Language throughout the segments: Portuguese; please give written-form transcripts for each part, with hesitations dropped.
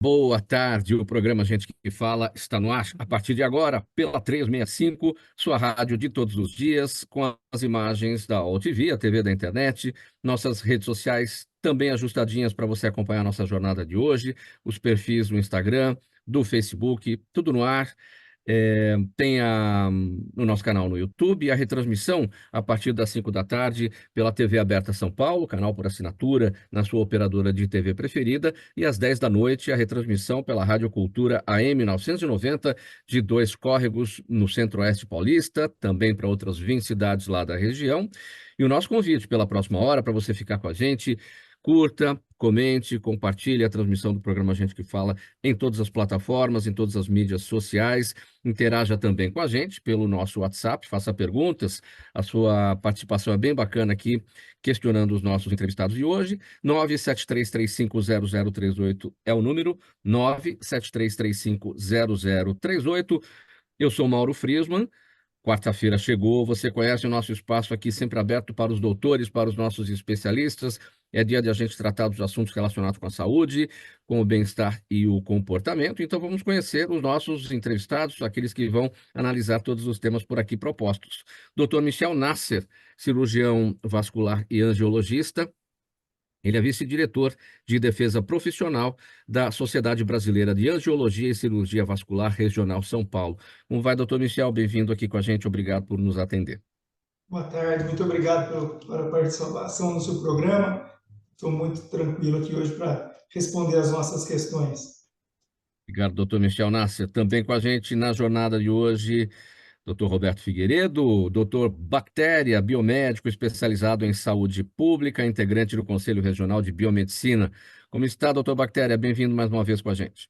Boa tarde, o programa Gente que Fala está no ar a partir de agora pela 365, sua rádio de todos os dias, com as imagens da OTV, a TV da internet, nossas redes sociais também ajustadinhas para você acompanhar a nossa jornada de hoje, os perfis do Instagram, do Facebook, tudo no ar. Tem o nosso canal no YouTube, a retransmissão a partir das 5 da tarde pela TV Aberta São Paulo, canal por assinatura na sua operadora de TV preferida, e às 10 da noite a retransmissão pela Rádio Cultura AM 990 de Dois Córregos no Centro-Oeste Paulista, também para outras 20 cidades lá da região. E o nosso convite pela próxima hora para você ficar com a gente. Curta, comente, compartilhe a transmissão do programa Gente que Fala em todas as plataformas, em todas as mídias sociais. Interaja também com a gente pelo nosso WhatsApp, faça perguntas. A sua participação é bem bacana aqui, questionando os nossos entrevistados de hoje. 973350038 é o número, 973350038. Eu sou Mauro Friesman. Quarta-feira chegou, você conhece o nosso espaço aqui sempre aberto para os doutores, para os nossos especialistas. É dia de a gente tratar dos assuntos relacionados com a saúde, com o bem-estar e o comportamento. Então vamos conhecer os nossos entrevistados, aqueles que vão analisar todos os temas por aqui propostos. Dr. Michel Nasser, cirurgião vascular e angiologista. Ele é vice-diretor de defesa profissional da Sociedade Brasileira de Angiologia e Cirurgia Vascular Regional São Paulo. Como vai, doutor Michel? Bem-vindo aqui com a gente. Obrigado por nos atender. Boa tarde, muito obrigado pela participação no seu programa. Estou muito tranquilo aqui hoje para responder as nossas questões. Obrigado, doutor Michel Nasser. Também com a gente na jornada de hoje, doutor Roberto Figueiredo, doutor Bactéria, biomédico especializado em saúde pública, integrante do Conselho Regional de Biomedicina. Como está, doutor Bactéria? Bem-vindo mais uma vez com a gente.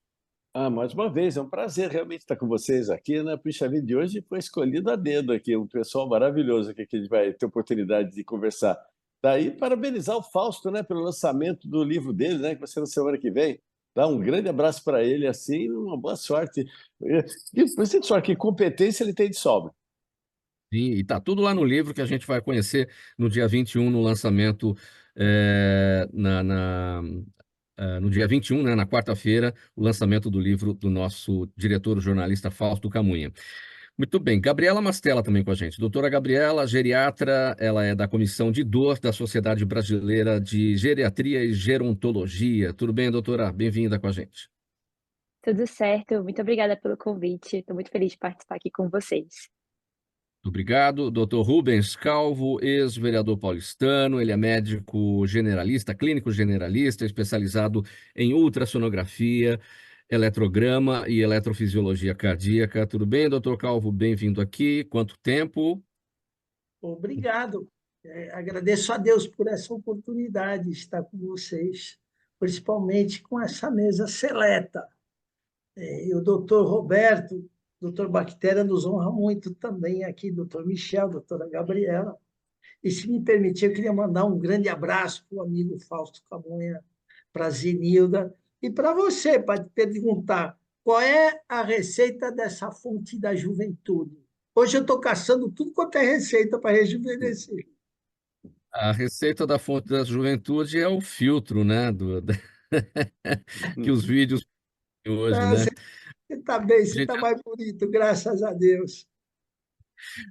Mais uma vez, é um prazer realmente estar com vocês aqui, né? Puxa vida, de hoje foi escolhido a dedo aqui, um pessoal maravilhoso aqui que a gente vai ter oportunidade de conversar. Daí, parabenizar o Fausto, né, pelo lançamento do livro dele, né, que vai ser na semana que vem. Dá um grande abraço para ele, assim, uma boa sorte. E, por isso, que competência ele tem de sobra. Sim, e está tudo lá no livro que a gente vai conhecer no dia 21, no lançamento, no dia 21, né, na quarta-feira, o lançamento do livro do nosso diretor, o jornalista Fausto Camunha. Muito bem, Gabriela Mastella também com a gente. Doutora Gabriela, geriatra, ela é da Comissão de Dor da Sociedade Brasileira de Geriatria e Gerontologia. Tudo bem, doutora? Bem-vinda com a gente. Tudo certo, muito obrigada pelo convite. Estou muito feliz de participar aqui com vocês. Obrigado. Dr. Rubens Calvo, ex-vereador paulistano, ele é médico generalista, clínico generalista, especializado em ultrassonografia, eletrograma e eletrofisiologia cardíaca. Tudo bem, doutor Calvo? Bem-vindo aqui. Quanto tempo? Obrigado. Agradeço a Deus por essa oportunidade de estar com vocês, principalmente com essa mesa seleta. E o doutor Roberto, doutor Bactéria, nos honra muito também aqui, doutor Michel, doutora Gabriela. E, se me permitir, eu queria mandar um grande abraço para o amigo Fausto Camunha, para a Zenilda, e para você, para te perguntar qual é a receita dessa fonte da juventude. Hoje eu estou caçando tudo quanto é receita para rejuvenescer. A receita da fonte da juventude é o filtro, né? Que os vídeos hoje, né? Você está bem, você Gente, está mais bonito, graças a Deus.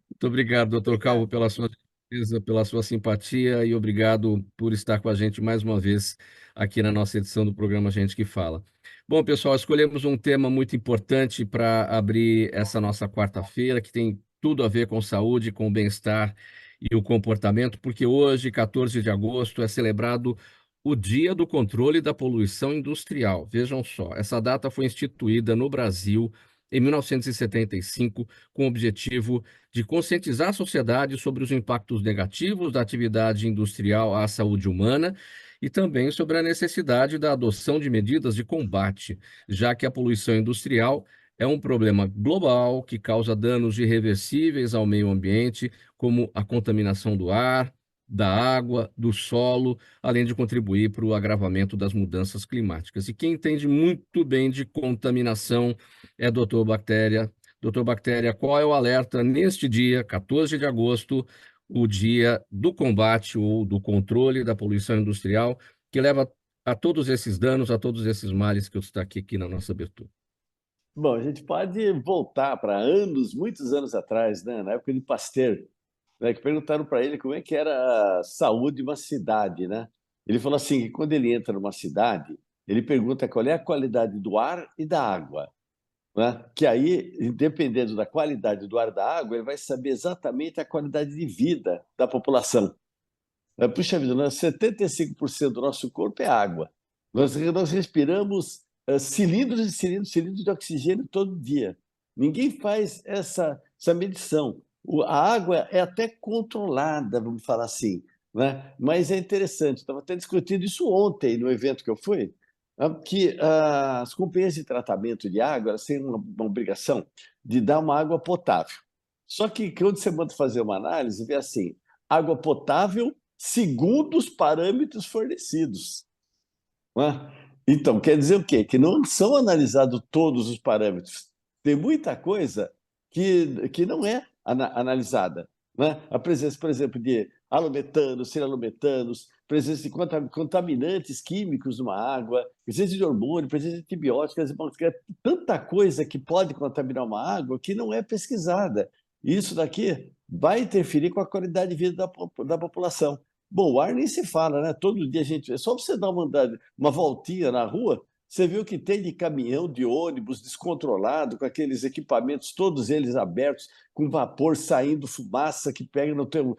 muito obrigado, doutor Calvo, pela sua gentileza, pela sua simpatia e obrigado por estar com a gente mais uma vez aqui na nossa edição do programa Gente que Fala. Bom, pessoal, escolhemos um tema muito importante para abrir essa nossa quarta-feira, que tem tudo a ver com saúde, com o bem-estar e o comportamento, porque hoje, 14 de agosto, é celebrado o Dia do Controle da Poluição Industrial. Vejam só, essa data foi instituída no Brasil em 1975 com o objetivo de conscientizar a sociedade sobre os impactos negativos da atividade industrial à saúde humana e também sobre a necessidade da adoção de medidas de combate, já que a poluição industrial é um problema global que causa danos irreversíveis ao meio ambiente, como a contaminação do ar, da água, do solo, além de contribuir para o agravamento das mudanças climáticas. E quem entende muito bem de contaminação é Dr. Bactéria. Doutor Bactéria, qual é o alerta neste dia, 14 de agosto, o dia do combate ou do controle da poluição industrial, que leva a todos esses danos, a todos esses males que eu destaquei aqui na nossa abertura? Bom, a gente pode voltar para anos, muitos anos atrás, né? Na época de Pasteur, né? Que perguntaram para ele como é que era a saúde de uma cidade, né? Ele falou assim, que quando ele entra numa cidade, ele pergunta qual é a qualidade do ar e da água, né? Que aí, dependendo da qualidade do ar e da água, ele vai saber exatamente a qualidade de vida da população. Puxa vida, 75% do nosso corpo é água. Nós respiramos cilindros e cilindros de oxigênio todo dia. Ninguém faz essa medição. A água é até controlada, vamos falar assim, né? Mas é interessante. Estava até discutindo isso ontem no evento que eu fui, que as companhias de tratamento de água elas têm uma obrigação de dar uma água potável. Só que quando você manda fazer uma análise, vê assim, água potável segundo os parâmetros fornecidos, não é? Então, quer dizer o quê? Que não são analisados todos os parâmetros. Tem muita coisa que não é analisada, não é? A presença, por exemplo, de halometanos, cianalometanos, presença de contaminantes químicos numa água, presença de hormônio, presença de antibióticos, tanta coisa que pode contaminar uma água que não é pesquisada. E isso daqui vai interferir com a qualidade de vida da população. Bom, o ar nem se fala, né? Todo dia a gente. É só você dar uma voltinha na rua, você vê o que tem de caminhão, de ônibus descontrolado, com aqueles equipamentos, todos eles abertos, com vapor saindo, fumaça que pega no teu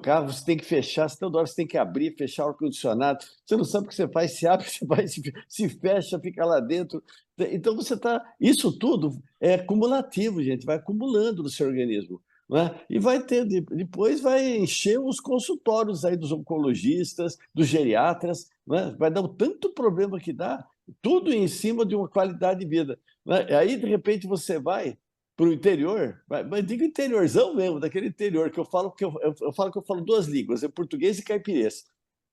carro, você tem que fechar, toda hora você tem que abrir, fechar o ar-condicionado. Você não sabe o que você faz, se abre, você vai, se fecha, fica lá dentro. Então você está. Isso tudo é cumulativo, gente, vai acumulando no seu organismo. Né? E depois vai encher os consultórios aí dos oncologistas, dos geriatras, né? Vai dar o tanto problema que dá, tudo em cima de uma qualidade de vida. Né? Aí, de repente, você vai para o interior, mas digo interiorzão mesmo, daquele interior que eu falo que eu falo que eu falo duas línguas, é português e caipirês.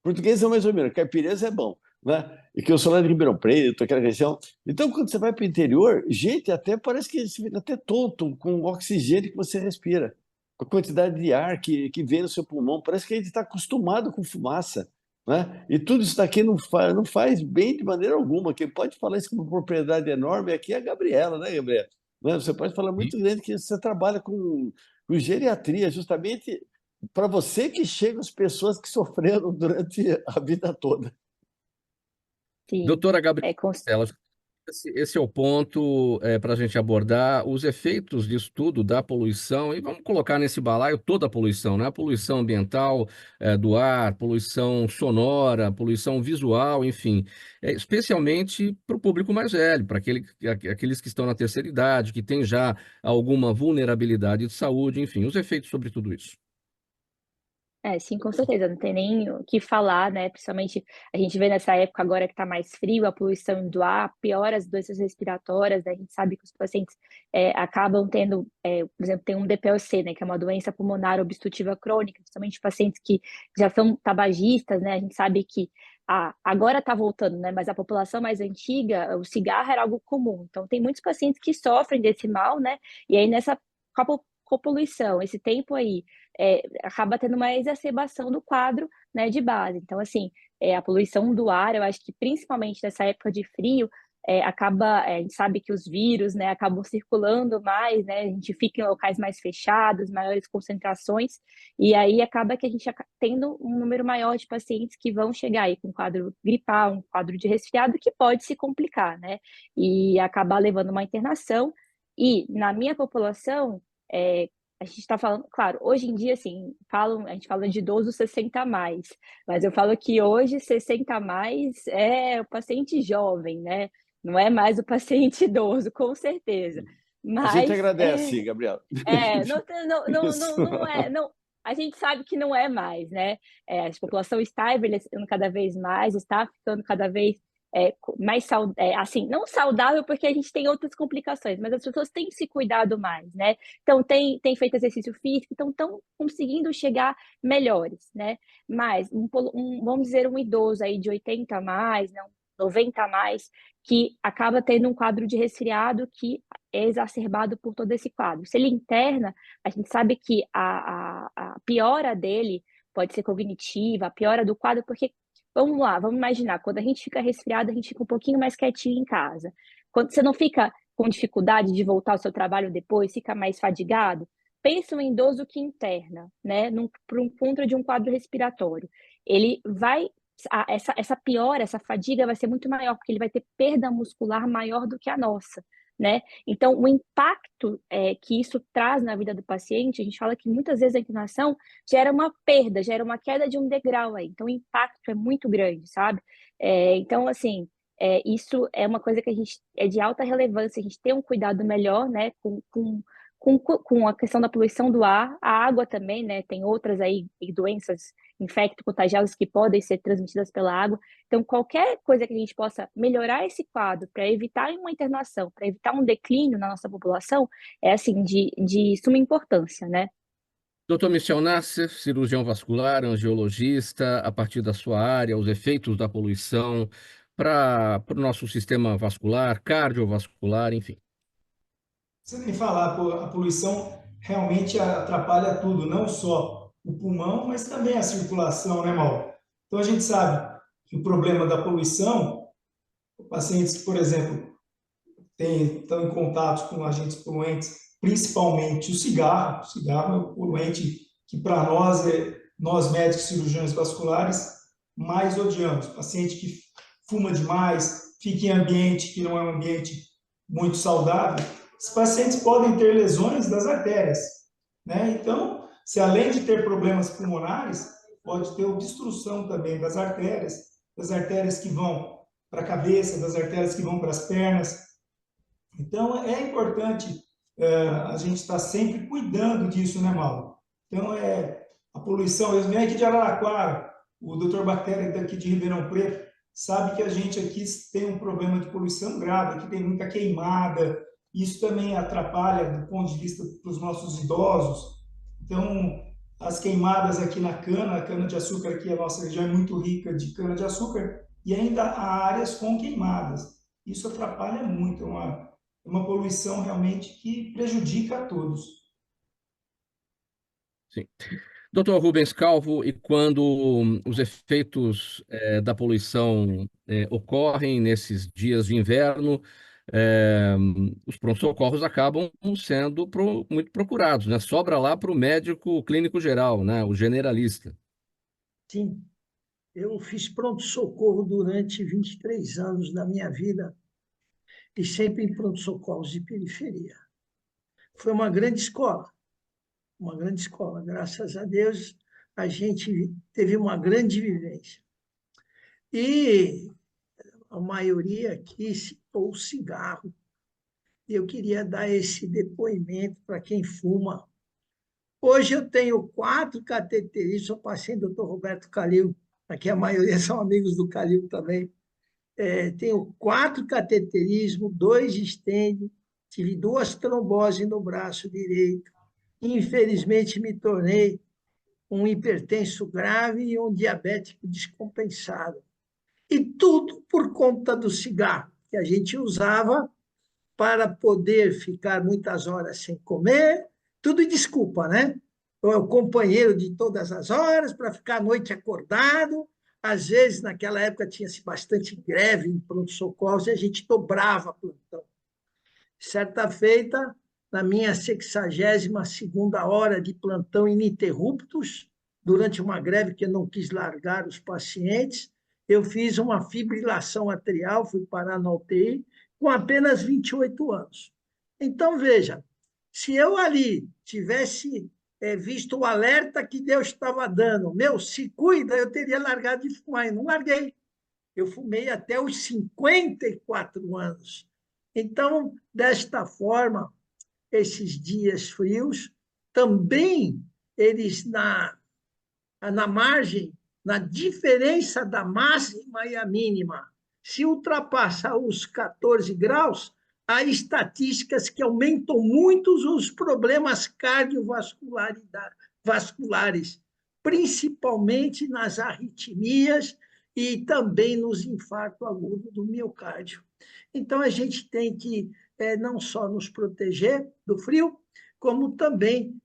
Português é mais ou menos, caipirês é bom, né? E que eu sou lá de Ribeirão Preto, aquela região. Então, quando você vai para o interior, gente, até parece que você fica até tonto com o oxigênio que você respira, com a quantidade de ar que vem no seu pulmão. Parece que a gente está acostumado com fumaça, né? E tudo isso daqui não faz bem de maneira alguma. Quem pode falar isso com uma propriedade enorme aqui é a Gabriela, né, Gabriela? Né? Você pode falar muito grande que você trabalha com geriatria, justamente para você que chega as pessoas que sofreram durante a vida toda. Sim, Doutora Gabriela, com esse é o ponto para a gente abordar os efeitos disso tudo, da poluição, e vamos colocar nesse balaio toda a poluição, né? A poluição ambiental, do ar, poluição sonora, poluição visual, enfim, especialmente para o público mais velho, para aqueles que estão na terceira idade, que têm já alguma vulnerabilidade de saúde, enfim, os efeitos sobre tudo isso. Sim, com certeza, não tem nem o que falar, né, principalmente a gente vê nessa época agora que está mais frio, a poluição do ar piora as doenças respiratórias, né, a gente sabe que os pacientes acabam tendo, por exemplo, tem um DPOC, né, que é uma doença pulmonar obstrutiva crônica, principalmente pacientes que já são tabagistas, né, a gente sabe que agora está voltando, né, mas a população mais antiga, o cigarro era algo comum, então tem muitos pacientes que sofrem desse mal, né, e aí com a poluição, esse tempo aí, acaba tendo uma exacerbação do quadro, né, de base. Então, assim, a poluição do ar, eu acho que principalmente nessa época de frio, a gente sabe que os vírus, né, acabam circulando mais, né, a gente fica em locais mais fechados, maiores concentrações, e aí acaba que a gente tendo um número maior de pacientes que vão chegar aí com um quadro gripal, um quadro de resfriado, que pode se complicar, né, e acabar levando uma internação. E na minha população, a gente está falando, claro, hoje em dia, assim, a gente fala de idoso 60 a mais, mas eu falo que hoje 60 a mais é o paciente jovem, né? Não é mais o paciente idoso, com certeza. A gente Mas agradece, Gabriela. não é, não, a gente sabe que não é mais, né? A população está envelhecendo cada vez mais, está ficando cada vez mais assim, não saudável porque a gente tem outras complicações, mas as pessoas têm se cuidado mais, né? Então tem feito exercício físico, então estão conseguindo chegar melhores, né? Mas vamos dizer um idoso aí de 80 a mais, não, 90 a mais, que acaba tendo um quadro de resfriado que é exacerbado por todo esse quadro. Se ele interna, a gente sabe que a piora dele pode ser cognitiva, a piora do quadro, porque vamos lá, vamos imaginar, quando a gente fica resfriado, a gente fica um pouquinho mais quietinho em casa. Quando você não fica com dificuldade de voltar ao seu trabalho depois, fica mais fadigado, pensa um idoso que interna, né, por um contra de um quadro respiratório. Ele vai, essa piora, essa fadiga vai ser muito maior, porque ele vai ter perda muscular maior do que a nossa, né? Então, o impacto que isso traz na vida do paciente, a gente fala que muitas vezes a internação gera uma perda, gera uma queda de um degrau aí. Então, o impacto é muito grande, sabe? Então, assim, isso é uma coisa que a gente é de alta relevância, a gente ter um cuidado melhor, né, com a questão da poluição do ar, a água também, né, tem outras aí doenças infecto-contagiosas que podem ser transmitidas pela água. Então, qualquer coisa que a gente possa melhorar esse quadro para evitar uma internação, para evitar um declínio na nossa população, é assim, de suma importância, né? Dr. Michel Nasser, cirurgião vascular, angiologista, a partir da sua área, os efeitos da poluição para o nosso sistema vascular, cardiovascular, enfim. Você nem falar, a poluição realmente atrapalha tudo, não só o pulmão, mas também a circulação, né, Mauro? Então a gente sabe que o problema da poluição, pacientes que, por exemplo, estão em contato com agentes poluentes, principalmente o cigarro. O cigarro é o poluente que, para nós, nós médicos cirurgiões vasculares, mais odiamos. Paciente que fuma demais, fica em ambiente que não é um ambiente muito saudável, esses pacientes podem ter lesões das artérias, né? Então, se além de ter problemas pulmonares, pode ter obstrução também das artérias que vão para a cabeça, das artérias que vão para as pernas. Então, é importante a gente estar sempre cuidando disso, né, Mauro? Então, a poluição, eu venho aqui de Araraquara, o doutor Bactéria daqui de Ribeirão Preto, sabe que a gente aqui tem um problema de poluição grave, aqui tem muita queimada, isso também atrapalha do ponto de vista para os nossos idosos. Então, as queimadas aqui na cana, a cana-de-açúcar aqui, a nossa região é muito rica de cana-de-açúcar, e ainda há áreas com queimadas. Isso atrapalha muito, uma poluição realmente que prejudica a todos. Sim. Dr. Rubens Calvo, e quando os efeitos da poluição ocorrem nesses dias de inverno, eh, os pronto-socorros acabam sendo muito procurados, né? Sobra lá para o médico clínico geral, né? O generalista. Sim, eu fiz pronto-socorro durante 23 anos da minha vida e sempre em pronto-socorros de periferia. Foi uma grande escola, uma grande escola. Graças a Deus, a gente teve uma grande vivência. E a maioria aqui citou o cigarro. E eu queria dar esse depoimento para quem fuma. Hoje eu tenho 4 cateteristas, sou paciente do Dr. Roberto Calil, aqui a maioria são amigos do Calil também. Tenho 4 cateterismos, 2 estende, tive 2 tromboses no braço direito. Infelizmente, me tornei um hipertenso grave e um diabético descompensado. E tudo por conta do cigarro, que a gente usava para poder ficar muitas horas sem comer, tudo desculpa, né? O companheiro de todas as horas, para ficar a noite acordado. Às vezes, naquela época, tinha-se bastante greve em pronto-socorros e a gente dobrava plantão. Certa feita, na minha 62ª hora de plantão ininterruptos, durante uma greve que eu não quis largar os pacientes, eu fiz uma fibrilação atrial, fui parar na UTI, com apenas 28 anos. Então, veja, se eu ali tivesse visto o alerta que Deus estava dando, se cuida, eu teria largado de fumar, e não larguei. Eu fumei até os 54 anos. Então, desta forma, esses dias frios, também eles na margem, na diferença da máxima e a mínima, se ultrapassa os 14 graus, há estatísticas que aumentam muito os problemas cardiovasculares, principalmente nas arritmias e também nos infartos agudos do miocárdio. Então, a gente tem que não só nos proteger do frio, como também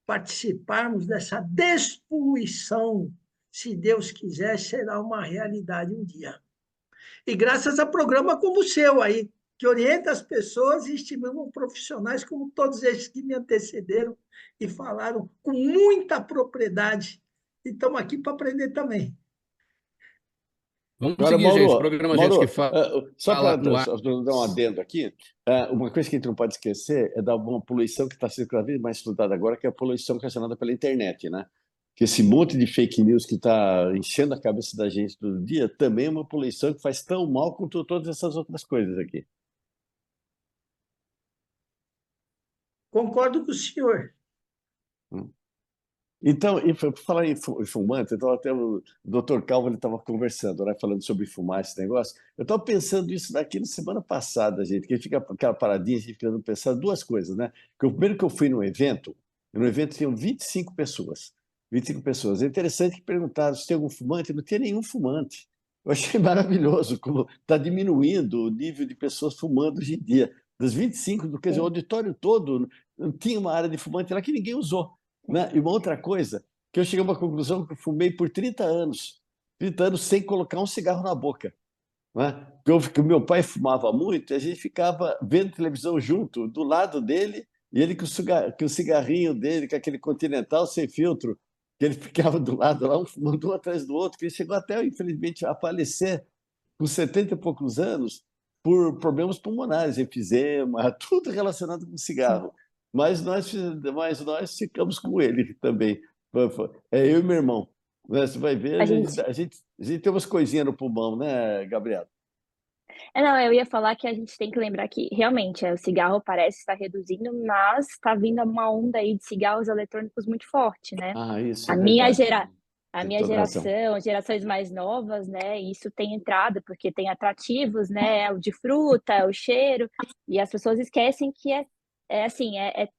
participarmos dessa despoluição se Deus quiser, será uma realidade um dia. E graças a programa como o seu aí, que orienta as pessoas e estimula profissionais como todos esses que me antecederam e falaram com muita propriedade. E estamos aqui para aprender também. Vamos Agora, seguir, gente. Mauro, Programa Gente que Mauro, Fala para no ar. dar um adendo aqui, uma coisa que a gente não pode esquecer é da uma poluição que está sendo cada vez mais estudada agora, que é a poluição ocasionada pela internet, né? Que esse monte de fake news que está enchendo a cabeça da gente todo dia também é uma poluição que faz tão mal quanto todas essas outras coisas aqui. Concordo com o senhor. Então, e por falar em fumante, então até o Dr. Calvo ele estava conversando, né, falando sobre fumar esse negócio. Eu estava pensando isso daqui na semana passada, gente, que fica aquela paradinha, a gente fica pensando duas coisas, né? Que o primeiro que eu fui no evento tinham 25 pessoas. 25 pessoas. É interessante que perguntaram se tem algum fumante, não tinha nenhum fumante. Eu achei maravilhoso como está diminuindo o nível de pessoas fumando hoje em dia. Das 25, quer dizer, o auditório todo não tinha uma área de fumante lá que ninguém usou. Né? E uma outra coisa, que eu cheguei a uma conclusão que eu fumei por 30 anos. 30 anos sem colocar um cigarro na boca. Né? Porque o meu pai fumava muito e a gente ficava vendo televisão junto, do lado dele, e ele com o cigarrinho dele, com aquele Continental sem filtro, que ele ficava do lado lá, um atrás do outro, que ele chegou até, infelizmente, a falecer com 70 e poucos anos por problemas pulmonares, enfisema, tudo relacionado com cigarro. Mas nós ficamos com ele também. É eu e meu irmão. Né? Você vai ver, a gente tem umas coisinhas no pulmão, né, Gabriela? Não, eu ia falar que a gente tem que lembrar que realmente o cigarro parece estar reduzindo, mas está vindo uma onda aí de cigarros eletrônicos muito forte, né? Isso A é minha verdade. a Tem minha toda razão. geração, gerações mais novas, né? Isso tem entrado porque tem atrativos, né? O de fruta, o cheiro, e as pessoas esquecem que é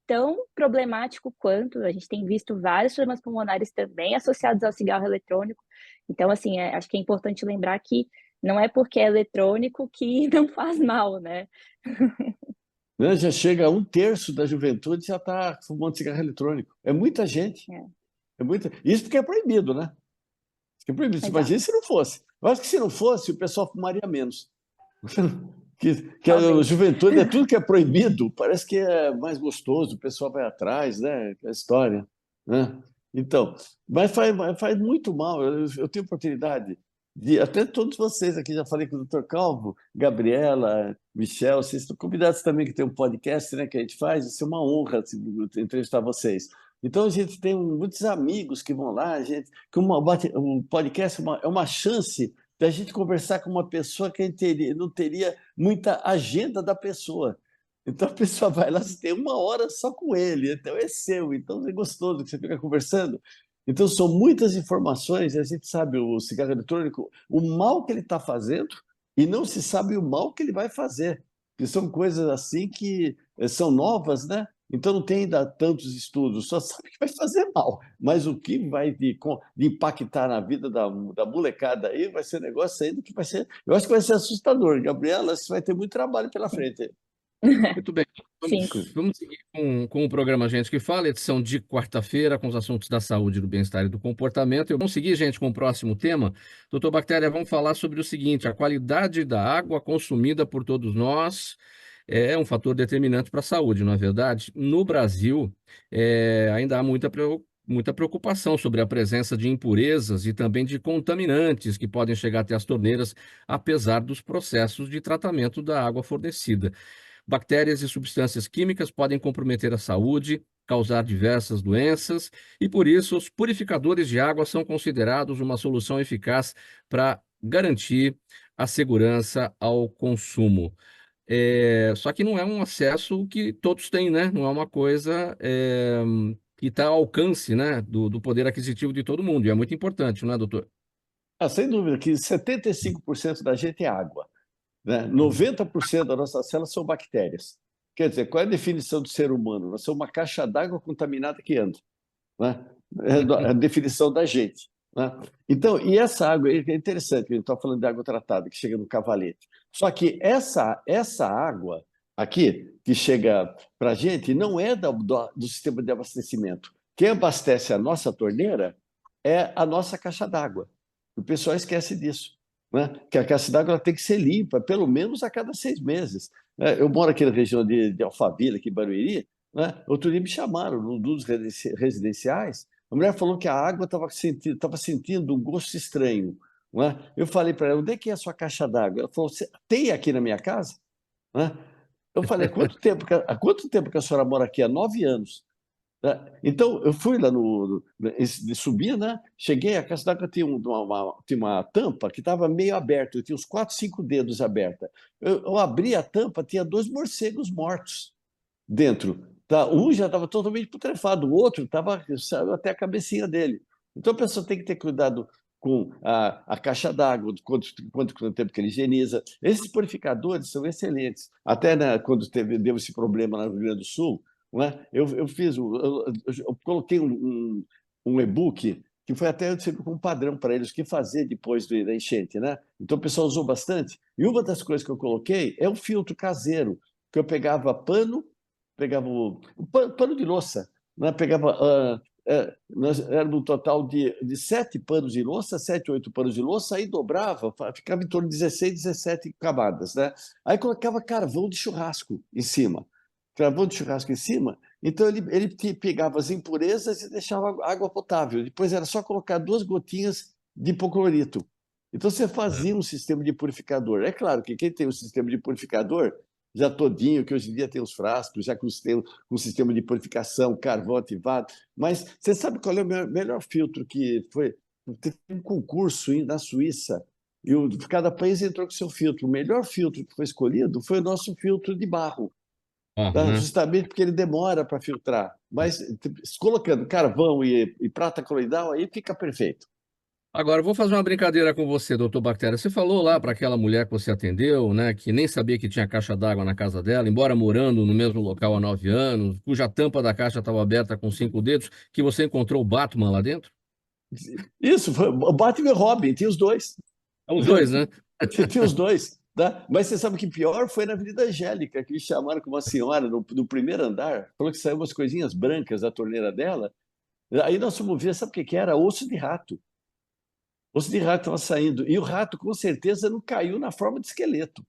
tão problemático quanto. A gente tem visto vários problemas pulmonares também associados ao cigarro eletrônico. Então, assim, acho que é importante lembrar que não é porque é eletrônico que não faz mal, né? Né, já chega a 1/3 da juventude já está fumando cigarro eletrônico. É muita gente. É muita... Isso porque é proibido, né? Isso que é proibido. Exato. Imagina se não fosse. Eu acho que se não fosse, o pessoal fumaria menos. Que a Talvez. juventude é tudo que é proibido, parece que é mais gostoso, o pessoal vai atrás, né? A história, né? Então, mas faz muito mal. Eu tenho oportunidade de, até todos vocês aqui, já falei com o Dr. Calvo, Gabriela, Michel, vocês estão convidados também, que tem um podcast, né, que a gente faz, isso é uma honra assim, entrevistar vocês. Então, a gente tem muitos amigos que vão lá, que um podcast é uma chance da gente conversar com uma pessoa que não teria muita agenda da pessoa. Então a pessoa vai lá, você tem 1 hora só com ele, então é seu, então é gostoso que você fica conversando. Então são muitas informações, e a gente sabe o cigarro eletrônico, o mal que ele está fazendo, e não se sabe o mal que ele vai fazer, que são coisas assim que são novas, né? Então não tem ainda tantos estudos, só sabe que vai fazer mal, mas o que vai de impactar na vida da molecada aí vai ser um negócio ainda que vai ser, eu acho que vai ser assustador. Gabriela, você vai ter muito trabalho pela frente. Muito bem. Sim. Vamos seguir com o programa Gente que Fala, edição de quarta-feira, com os assuntos da saúde, do bem-estar e do comportamento. Vamos seguir, gente, com o próximo tema. Doutor Bactéria, vamos falar sobre o seguinte: a qualidade da água consumida por todos nós é um fator determinante para a saúde, não é verdade? No Brasil, ainda há muita preocupação sobre a presença de impurezas e também de contaminantes que podem chegar até as torneiras, apesar dos processos de tratamento da água fornecida. Bactérias e substâncias químicas podem comprometer a saúde, causar diversas doenças, e por isso os purificadores de água são considerados uma solução eficaz para garantir a segurança ao consumo. Só que não é um acesso que todos têm, né? Não é uma coisa que está ao alcance, né, do poder aquisitivo de todo mundo, e é muito importante, não é, doutor? Sem dúvida que 75% da gente é água. Né? 90% das nossas células são bactérias. Quer dizer, qual é a definição do ser humano? Nós somos uma caixa d'água contaminada que anda. Né? É a definição da gente. Né? Então, e essa água, é interessante, a gente está falando de água tratada, que chega no cavalete. Só que essa água aqui, que chega para a gente, não é do sistema de abastecimento. Quem abastece a nossa torneira é a nossa caixa d'água. O pessoal esquece disso, né? Que a caixa d'água ela tem que ser limpa, pelo menos a cada 6 meses. Né? Eu moro aqui na região de Alphaville, aqui em Barueri, né? Outro dia me chamaram num dos residenciais, a mulher falou que a água estava sentindo um gosto estranho. Né? Eu falei para ela, onde é que é a sua caixa d'água? Ela falou, você tem aqui na minha casa? Né? Eu falei, há quanto tempo que a senhora mora aqui? Há 9 anos. Né? Então, eu fui lá subir, né? Cheguei, a caixa d'água tinha uma tampa que estava meio aberta, eu tinha uns 4, 5 dedos aberta. Eu abri a tampa, tinha 2 morcegos mortos dentro. Tá? Um já estava totalmente putrefado, o outro saiu até a cabecinha dele. Então, a pessoa tem que ter cuidado com a caixa d'água, quanto tempo que ele higieniza. Esses purificadores são excelentes. Até, né, quando deu esse problema no Rio Grande do Sul, né, eu coloquei um e-book que foi até um padrão para eles, o que fazer depois da enchente. Né? Então, o pessoal usou bastante. E uma das coisas que eu coloquei é um filtro caseiro, que eu pegava o pano de louça, né? Nós éramos um total de 7 panos de louça, 7, 8 panos de louça, aí dobrava, ficava em torno de 16, 17 camadas. Né? Aí colocava carvão de churrasco em cima. Carvão de churrasco em cima, então ele pegava as impurezas e deixava água potável. Depois era só colocar 2 gotinhas de hipoclorito. Então você fazia um sistema de purificador. É claro que quem tem um sistema de purificador já todinho, que hoje em dia tem os frascos, já tem um sistema de purificação, carvão ativado. Mas você sabe qual é o melhor filtro que foi? Teve um concurso na Suíça e cada país entrou com seu filtro. O melhor filtro que foi escolhido foi o nosso filtro de barro, tá? Né? Justamente porque ele demora para filtrar. Mas colocando carvão e prata coloidal, aí fica perfeito. Agora, eu vou fazer uma brincadeira com você, doutor Bactéria. Você falou lá para aquela mulher que você atendeu, né, que nem sabia que tinha caixa d'água na casa dela, embora morando no mesmo local há 9 anos, cuja tampa da caixa estava aberta com 5 dedos, que você encontrou o Batman lá dentro? Isso, foi o Batman e o Robin, tinha os dois. Os dois, né? Tinha os dois. Tá? Mas você sabe que pior foi na Avenida Angélica, que eles chamaram com uma senhora no primeiro andar, falou que saiu umas coisinhas brancas da torneira dela. Aí nós fomos ver, sabe o que que era? Osso de rato. Osso de rato estava saindo. E o rato, com certeza, não caiu na forma de esqueleto.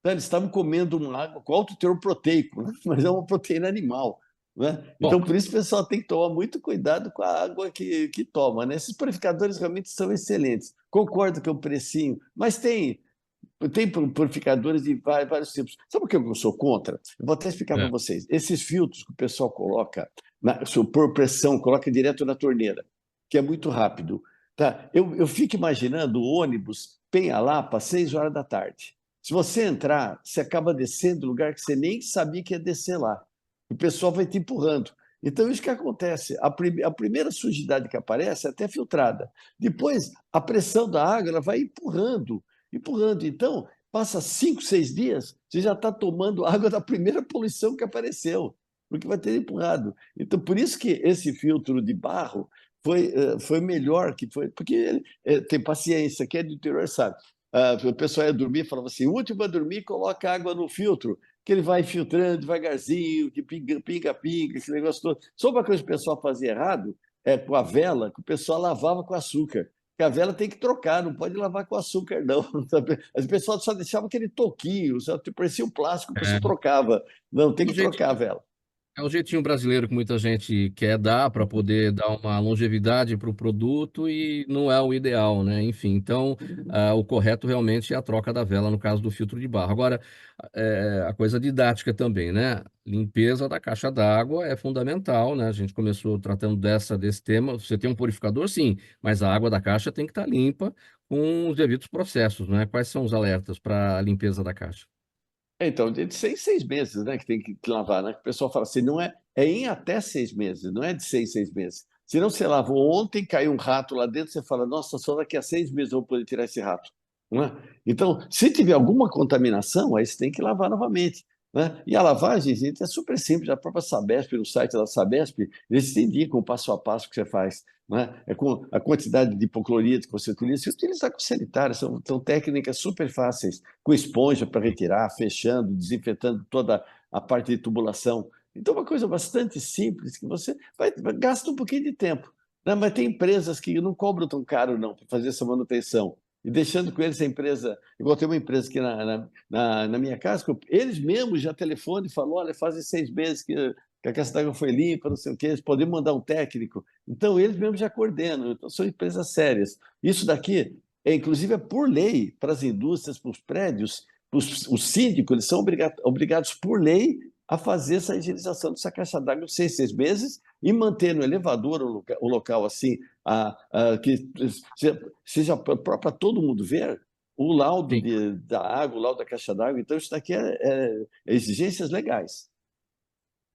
Tá? Eles estavam comendo uma água com alto teor proteico, né? Mas é uma proteína animal. Né? Bom, Então, por isso, o pessoal tem que tomar muito cuidado com a água que toma. Né? Esses purificadores realmente são excelentes. Concordo que é um precinho, mas tem purificadores de vários tipos. Sabe o que eu sou contra? Eu vou até explicar para é, vocês. Esses filtros que o pessoal coloca, por pressão, coloca direto na torneira, que é muito rápido. Tá? Eu fico imaginando o ônibus Penha-Lapa, 6 horas da tarde. Se você entrar, você acaba descendo no lugar que você nem sabia que ia descer lá. O pessoal vai te empurrando. Então, isso que acontece. A primeira sujidade que aparece é até filtrada. Depois, a pressão da água ela vai empurrando, empurrando. Então, passa 5, 6 dias, você já está tomando água da primeira poluição que apareceu, porque vai ter empurrado. Então, por isso que esse filtro de barro foi melhor, porque ele tem paciência, quem é do interior sabe. O pessoal ia dormir, falava assim, o último a dormir, coloca água no filtro, que ele vai filtrando devagarzinho, que pinga, esse negócio todo. Só uma coisa que o pessoal fazia errado, com a vela, que o pessoal lavava com açúcar. Que a vela tem que trocar, não pode lavar com açúcar, não. As pessoas só deixavam aquele toquinho, só parecia um plástico, o pessoal é. trocava. Não, tem O que trocar a jeitinho, vela. é o jeitinho brasileiro que muita gente quer dar para poder dar uma longevidade para o produto e não é o ideal, né? Enfim, então o correto realmente é a troca da vela no caso do filtro de barro. Agora, a coisa didática também, né? Limpeza da caixa d'água é fundamental, né? A gente começou tratando desse tema. Você tem um purificador, sim, mas a água da caixa tem que estar limpa com os devidos processos, né? Quais são os alertas para a limpeza da caixa? Então, de 6 meses, né, que tem que lavar, né? Que o pessoal fala assim, não é em até 6 meses, não é de 6 meses. Se não você lavou ontem, caiu um rato lá dentro, você fala, nossa, só daqui a 6 meses eu vou poder tirar esse rato. Não é? Então, se tiver alguma contaminação, aí você tem que lavar novamente. Né? E a lavagem, gente, é super simples. A própria Sabesp, no site da Sabesp, eles te indicam o passo a passo que você faz. Né? É com a quantidade de hipoclorito que você utiliza. Se utilizar com sanitário, são técnicas super fáceis, com esponja para retirar, fechando, desinfetando toda a parte de tubulação. Então, é uma coisa bastante simples que você gasta um pouquinho de tempo. Não, mas tem empresas que não cobram tão caro não para fazer essa manutenção. E deixando com eles a empresa, igual tem uma empresa aqui na minha casa, eles mesmos já telefonam e falam, olha, fazem 6 meses que a caixa d'água foi limpa, não sei o quê, eles podem mandar um técnico. Então, eles mesmos já coordenam. Então, são empresas sérias. Isso daqui, inclusive, é por lei, para as indústrias, para os prédios, os síndicos, eles são obrigados por lei a fazer essa higienização dessa caixa d'água 6 meses e manter no elevador o local assim, que seja para todo mundo ver o laudo da água, o laudo da caixa d'água. Então, isso daqui é exigências legais.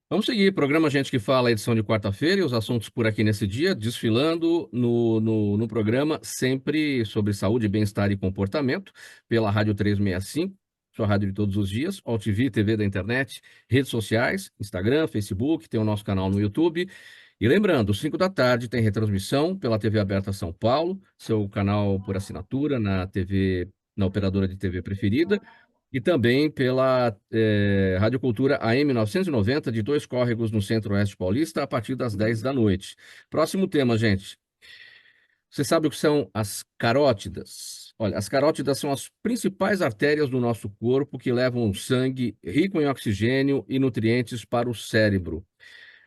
Vamos seguir, programa Gente que Fala, edição de quarta-feira, e os assuntos por aqui nesse dia, desfilando no programa, sempre sobre saúde, bem-estar e comportamento, pela Rádio 365, sua rádio de todos os dias, OTV, TV da internet, redes sociais, Instagram, Facebook, tem o nosso canal no YouTube. E lembrando, 5 da tarde tem retransmissão pela TV Aberta São Paulo, seu canal por assinatura na TV, na operadora de TV preferida, e também pela Rádio Cultura AM 990, de Dois Córregos, no Centro-Oeste Paulista, a partir das 10 da noite. Próximo tema, gente. Você sabe o que são as carótidas? Olha, as carótidas são as principais artérias do nosso corpo que levam sangue rico em oxigênio e nutrientes para o cérebro.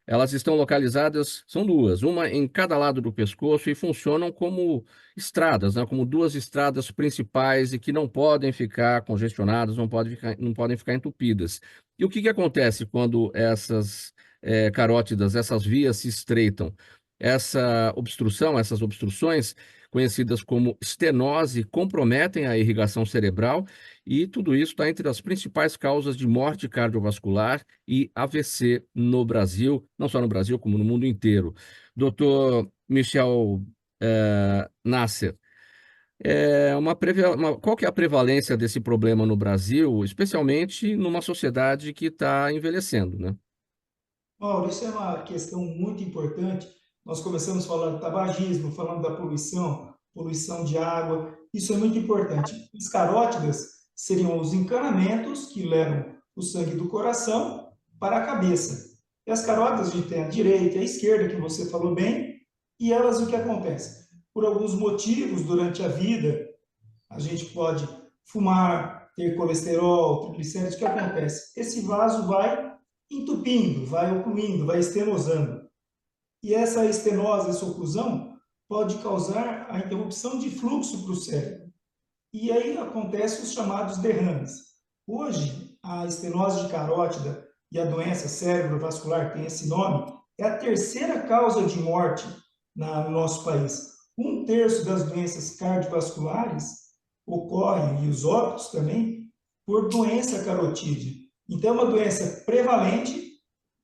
Elas estão localizadas, são duas, uma em cada lado do pescoço e funcionam como estradas, né? Como duas estradas principais e que não podem ficar congestionadas, não podem ficar entupidas. E o que acontece quando essas carótidas, essas vias se estreitam? Essas obstruções, conhecidas como estenose, comprometem a irrigação cerebral e tudo isso está entre as principais causas de morte cardiovascular e AVC no Brasil, não só no Brasil, como no mundo inteiro. Doutor Michel Nasser, qual que é a prevalência desse problema no Brasil, especialmente numa sociedade que está envelhecendo, né? Mauro, isso é uma questão muito importante. Nós começamos falando do tabagismo, falando da poluição, poluição de água. Isso é muito importante. As carótidas seriam os encanamentos que levam o sangue do coração para a cabeça. E as carótidas a gente tem a direita e a esquerda, que você falou bem, e elas o que acontece? Por alguns motivos durante a vida, a gente pode fumar, ter colesterol, triglicéridos, o que acontece? Esse vaso vai entupindo, vai ocluindo, vai estenosando. E essa estenose, essa oclusão, pode causar a interrupção de fluxo para o cérebro. E aí acontecem os chamados derrames. Hoje, a estenose de carótida e a doença cerebrovascular, que tem esse nome, é a terceira causa de morte no nosso país. 1/3 das doenças cardiovasculares ocorrem, e os óbitos também, por doença carotídea. Então, é uma doença prevalente,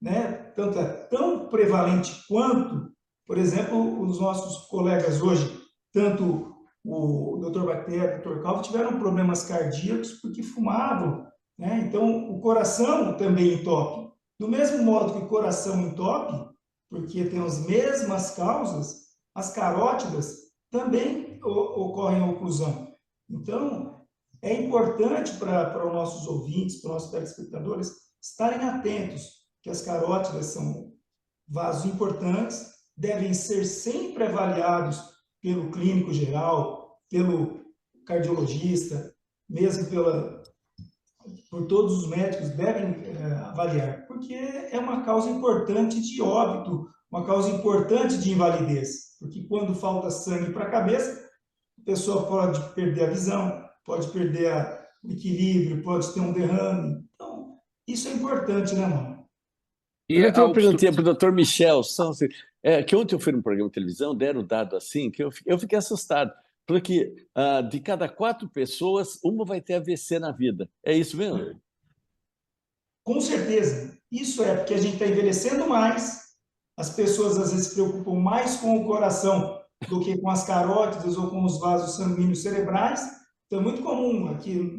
né? Tanto é tão prevalente quanto, por exemplo, os nossos colegas hoje, tanto o Dr. Bactéria, o Dr. Calvo, tiveram problemas cardíacos porque fumavam, né? Então, o coração também entope. Do mesmo modo que o coração entope, porque tem as mesmas causas, as carótidas também ocorrem a oclusão. Então, é importante para os nossos ouvintes, para os nossos telespectadores, estarem atentos que as carótidas são vasos importantes, devem ser sempre avaliados pelo clínico geral, pelo cardiologista, mesmo por todos os médicos devem avaliar, porque é uma causa importante de óbito, uma causa importante de invalidez, porque quando falta sangue para a cabeça, a pessoa pode perder a visão, pode perder o equilíbrio, pode ter um derrame. Então, isso é importante, né, mano? Eu tenho uma perguntinha para o Dr. Michel, que ontem eu fui num programa de televisão, deram um dado assim, que eu fiquei assustado, porque de cada 4 pessoas, uma vai ter AVC na vida. É isso mesmo? Com certeza. Isso é porque a gente está envelhecendo mais, as pessoas às vezes se preocupam mais com o coração do que com as carótidas ou com os vasos sanguíneos cerebrais. Então, é muito comum aqui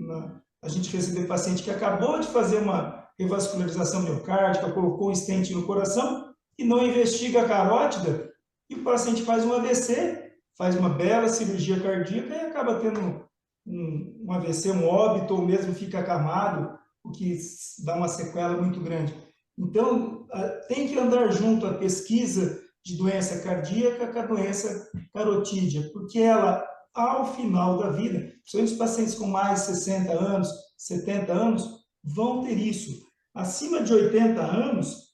a gente receber paciente que acabou de fazer uma revascularização miocárdica, colocou um stent no coração e não investiga a carótida, e o paciente faz um AVC, faz uma bela cirurgia cardíaca e acaba tendo um AVC, um óbito, ou mesmo fica acamado, o que dá uma sequela muito grande. Então, tem que andar junto a pesquisa de doença cardíaca com a doença carotídea, porque ela, ao final da vida, principalmente os pacientes com mais de 60 anos, 70 anos, vão ter isso. Acima de 80 anos,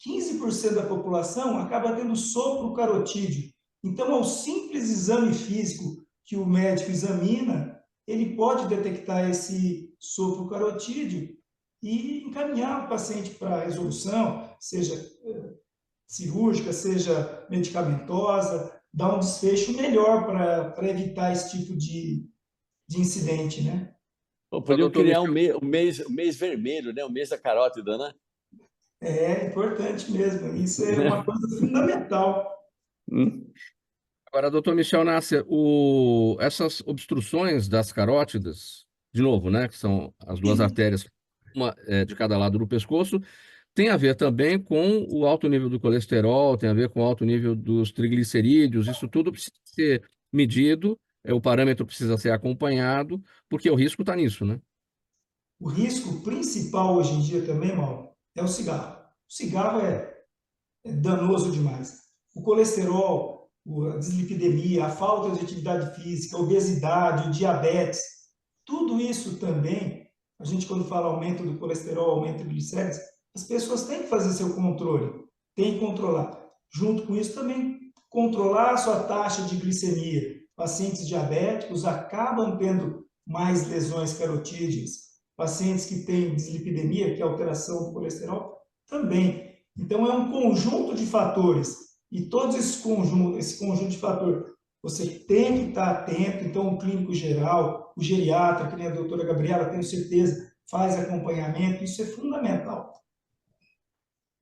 15% da população acaba tendo sopro carotídeo. Então, ao simples exame físico que o médico examina, ele pode detectar esse sopro carotídeo e encaminhar o paciente para a resolução, seja cirúrgica, seja medicamentosa, dar um desfecho melhor para evitar esse tipo de incidente, né? Podiam Doutor criar Michel, o mês vermelho, né? O mês da carótida, né? É importante mesmo, isso é uma coisa fundamental. agora, doutor Michel Nasser, essas obstruções das carótidas, de novo, né, que são as duas artérias, uma de cada lado do pescoço, tem a ver também com o alto nível do colesterol, tem a ver com o alto nível dos triglicerídeos, isso tudo precisa ser medido, o parâmetro precisa ser acompanhado, porque o risco está nisso, né? O risco principal hoje em dia também, Mauro, é o cigarro. O cigarro é danoso demais. O colesterol, a dislipidemia, a falta de atividade física, a obesidade, o diabetes, tudo isso também, a gente quando fala aumento do colesterol, aumento do glicérides, as pessoas têm que fazer seu controle, têm que controlar. Junto com isso também, controlar a sua taxa de glicemia. Pacientes diabéticos acabam tendo mais lesões carotídeas. Pacientes que têm dislipidemia, que é alteração do colesterol, também. Então, é um conjunto de fatores. E todos esse conjunto de fatores, você tem que estar atento. Então, o clínico geral, o geriatra, que nem a doutora Gabriela, tenho certeza, faz acompanhamento. Isso é fundamental.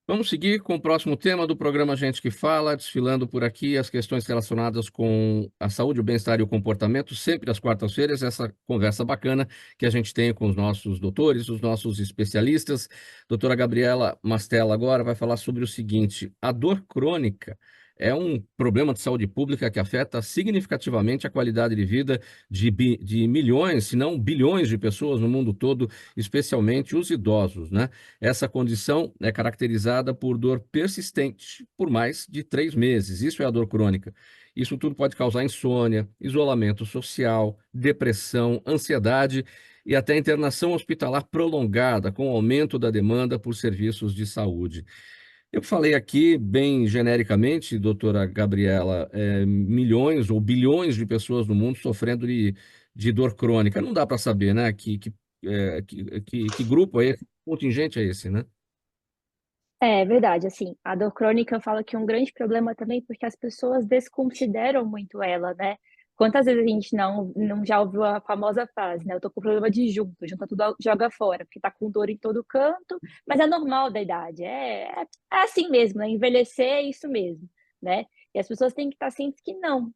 Vamos seguir com o próximo tema do programa Gente que Fala, desfilando por aqui as questões relacionadas com a saúde, o bem-estar e o comportamento, sempre às quartas-feiras, essa conversa bacana que a gente tem com os nossos doutores, os nossos especialistas. Doutora Gabriela Mastella agora vai falar sobre o seguinte: a dor crônica é um problema de saúde pública que afeta significativamente a qualidade de vida de milhões, se não bilhões de pessoas no mundo todo, especialmente os idosos, né? Essa condição é caracterizada por dor persistente por mais de 3 meses. Isso é a dor crônica. Isso tudo pode causar insônia, isolamento social, depressão, ansiedade e até internação hospitalar prolongada, com aumento da demanda por serviços de saúde. Eu falei aqui, bem genericamente, doutora Gabriela, milhões ou bilhões de pessoas no mundo sofrendo de dor crônica. Não dá para saber, né? Que grupo é esse, que contingente é esse, né? É verdade, assim, a dor crônica eu falo que é um grande problema também porque as pessoas desconsideram muito ela, né? Quantas vezes a gente não já ouviu a famosa frase, né? Eu tô com problema de junto, junta tudo, joga fora, porque tá com dor em todo canto, mas é normal da idade, é assim mesmo, né? Envelhecer é isso mesmo, né? E as pessoas têm que estar cientes que não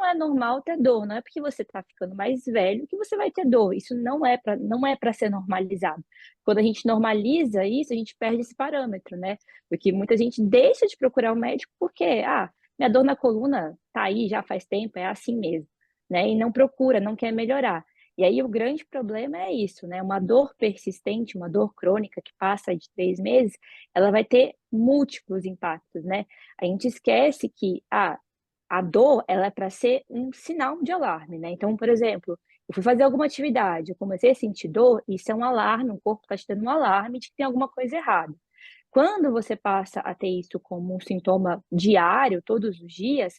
é normal ter dor, não é porque você tá ficando mais velho que você vai ter dor, isso não é para ser normalizado. Quando a gente normaliza isso, a gente perde esse parâmetro, né? Porque muita gente deixa de procurar o médico porque, minha dor na coluna tá aí já faz tempo, é assim mesmo, né? E não procura, não quer melhorar. E aí o grande problema é isso, né? Uma dor persistente, uma dor crônica que passa de 3 meses, ela vai ter múltiplos impactos, né? A gente esquece que a dor, ela é para ser um sinal de alarme, né? Então, por exemplo, eu fui fazer alguma atividade, eu comecei a sentir dor, isso é um alarme, o corpo está te dando um alarme de que tem alguma coisa errada. Quando você passa a ter isso como um sintoma diário, todos os dias,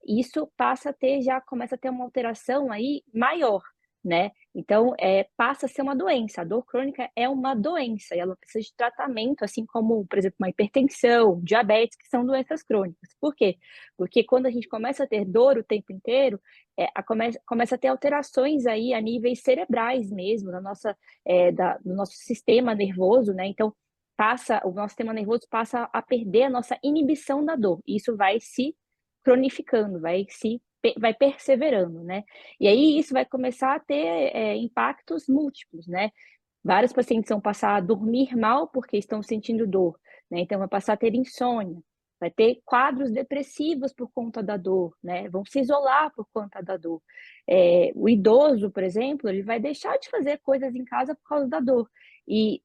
isso começa a ter uma alteração aí maior, né? Então, passa a ser uma doença. A dor crônica é uma doença e ela precisa de tratamento, assim como, por exemplo, uma hipertensão, diabetes, que são doenças crônicas. Por quê? Porque quando a gente começa a ter dor o tempo inteiro, começa a ter alterações aí a níveis cerebrais mesmo, no nosso sistema nervoso, né? Então, o nosso sistema nervoso passa a perder a nossa inibição da dor. E isso vai se cronificando, vai perseverando, né? E aí isso vai começar a ter impactos múltiplos, né? Vários pacientes vão passar a dormir mal porque estão sentindo dor, né? Então vai passar a ter insônia, vai ter quadros depressivos por conta da dor, né? Vão se isolar por conta da dor. O idoso, por exemplo, ele vai deixar de fazer coisas em casa por causa da dor. E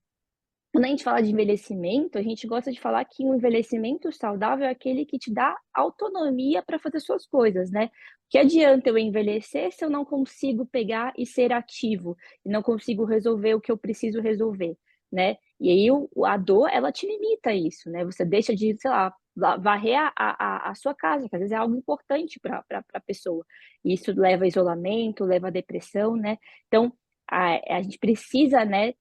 quando a gente fala de envelhecimento, a gente gosta de falar que um envelhecimento saudável é aquele que te dá autonomia para fazer suas coisas, né? Que adianta eu envelhecer se eu não consigo pegar e ser ativo, e não consigo resolver o que eu preciso resolver, né? E aí a dor, ela te limita a isso, né? Você deixa de, sei lá, varrer a sua casa, que às vezes é algo importante para a pessoa. E isso leva a isolamento, leva a depressão, né? Então, a gente precisa, né,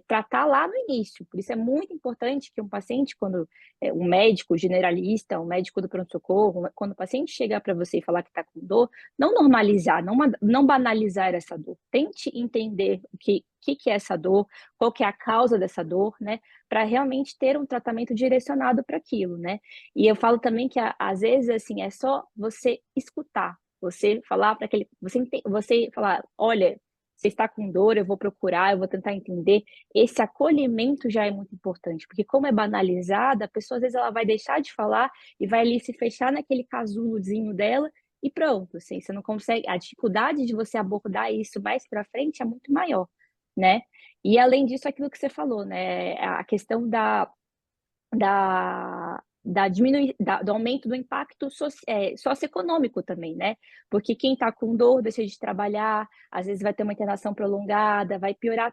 tratar lá no início. Por isso é muito importante que um paciente, quando um médico generalista, um médico do pronto-socorro, quando o paciente chegar para você e falar que está com dor, não normalizar, não banalizar essa dor. Tente entender o que é essa dor, qual que é a causa dessa dor, né? Para realmente ter um tratamento direcionado para aquilo, né? E eu falo também que às vezes assim é só você escutar, você falar para aquele, você falar, olha, você está com dor, eu vou procurar, eu vou tentar entender. Esse acolhimento já é muito importante, porque como é banalizada, a pessoa às vezes ela vai deixar de falar e vai ali se fechar naquele casulozinho dela e pronto, assim, você não consegue, a dificuldade de você abordar isso mais para frente é muito maior, né? E além disso, aquilo que você falou, né, a questão do aumento do impacto socioeconômico também, né? Porque quem está com dor deixa de trabalhar, às vezes vai ter uma internação prolongada, vai piorar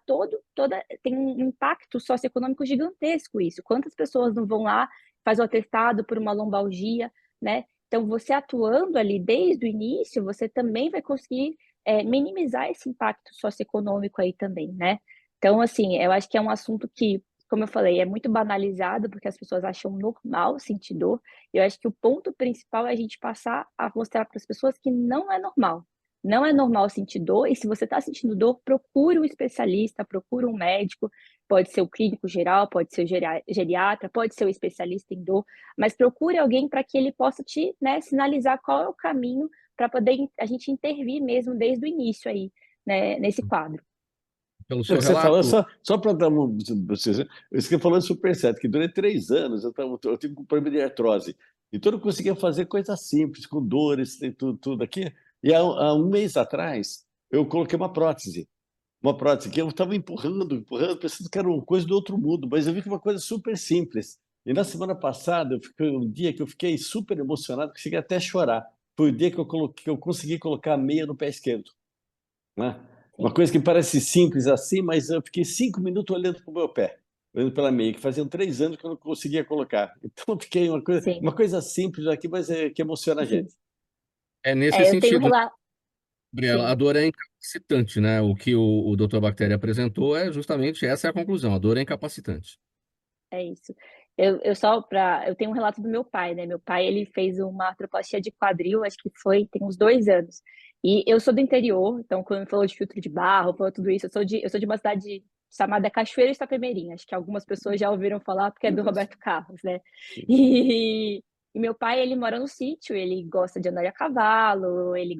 tem um impacto socioeconômico gigantesco isso. Quantas pessoas não vão lá, faz o atestado por uma lombalgia, né? Então, você atuando ali desde o início, você também vai conseguir minimizar esse impacto socioeconômico aí também, né? Então, assim, eu acho que é um assunto que, como eu falei, é muito banalizado porque as pessoas acham normal sentir dor. Eu acho que o ponto principal é a gente passar a mostrar para as pessoas que não é normal. Não é normal sentir dor, e se você está sentindo dor, procure um especialista, procure um médico, pode ser o clínico geral, pode ser o geriatra, pode ser o especialista em dor, mas procure alguém para que ele possa te, né, sinalizar qual é o caminho para poder a gente intervir mesmo desde o início aí, né, nesse quadro. Pelo O seu que você falou, relato, só para dar um. Isso que você falou é super certo, que durante 3 anos eu tive um problema de artrose. Então eu não conseguia fazer coisas simples, com dores e tudo aqui. E há um mês atrás, eu coloquei uma prótese. Uma prótese que eu estava empurrando, pensando que era uma coisa do outro mundo, mas eu vi que é uma coisa super simples. E na semana passada, um dia que eu fiquei super emocionado, que cheguei até a chorar. Foi o dia que eu consegui colocar a meia no pé esquerdo, né? Uma Sim, coisa que parece simples assim, mas eu fiquei 5 minutos olhando para o meu pé, olhando pela meia, que faziam 3 anos que eu não conseguia colocar. Então, eu fiquei sim, uma coisa simples aqui, mas que emociona a sim. gente. é nesse Eu tenho um sentido, relato, Gabriela, a sim. dor é incapacitante, né? O que o Dr. Bactéria apresentou é justamente essa é a conclusão, a dor é incapacitante. É isso. Eu tenho um relato do meu pai, né? Meu pai, ele fez uma artroplastia de quadril, acho que tem uns 2 anos. E eu sou do interior, então quando falou de filtro de barro, falou tudo isso, eu sou de uma cidade chamada Cachoeira de Itapemirim. Acho que algumas pessoas já ouviram falar porque é do Roberto Carlos, né? E meu pai, ele mora no sítio, ele gosta de andar a cavalo, ele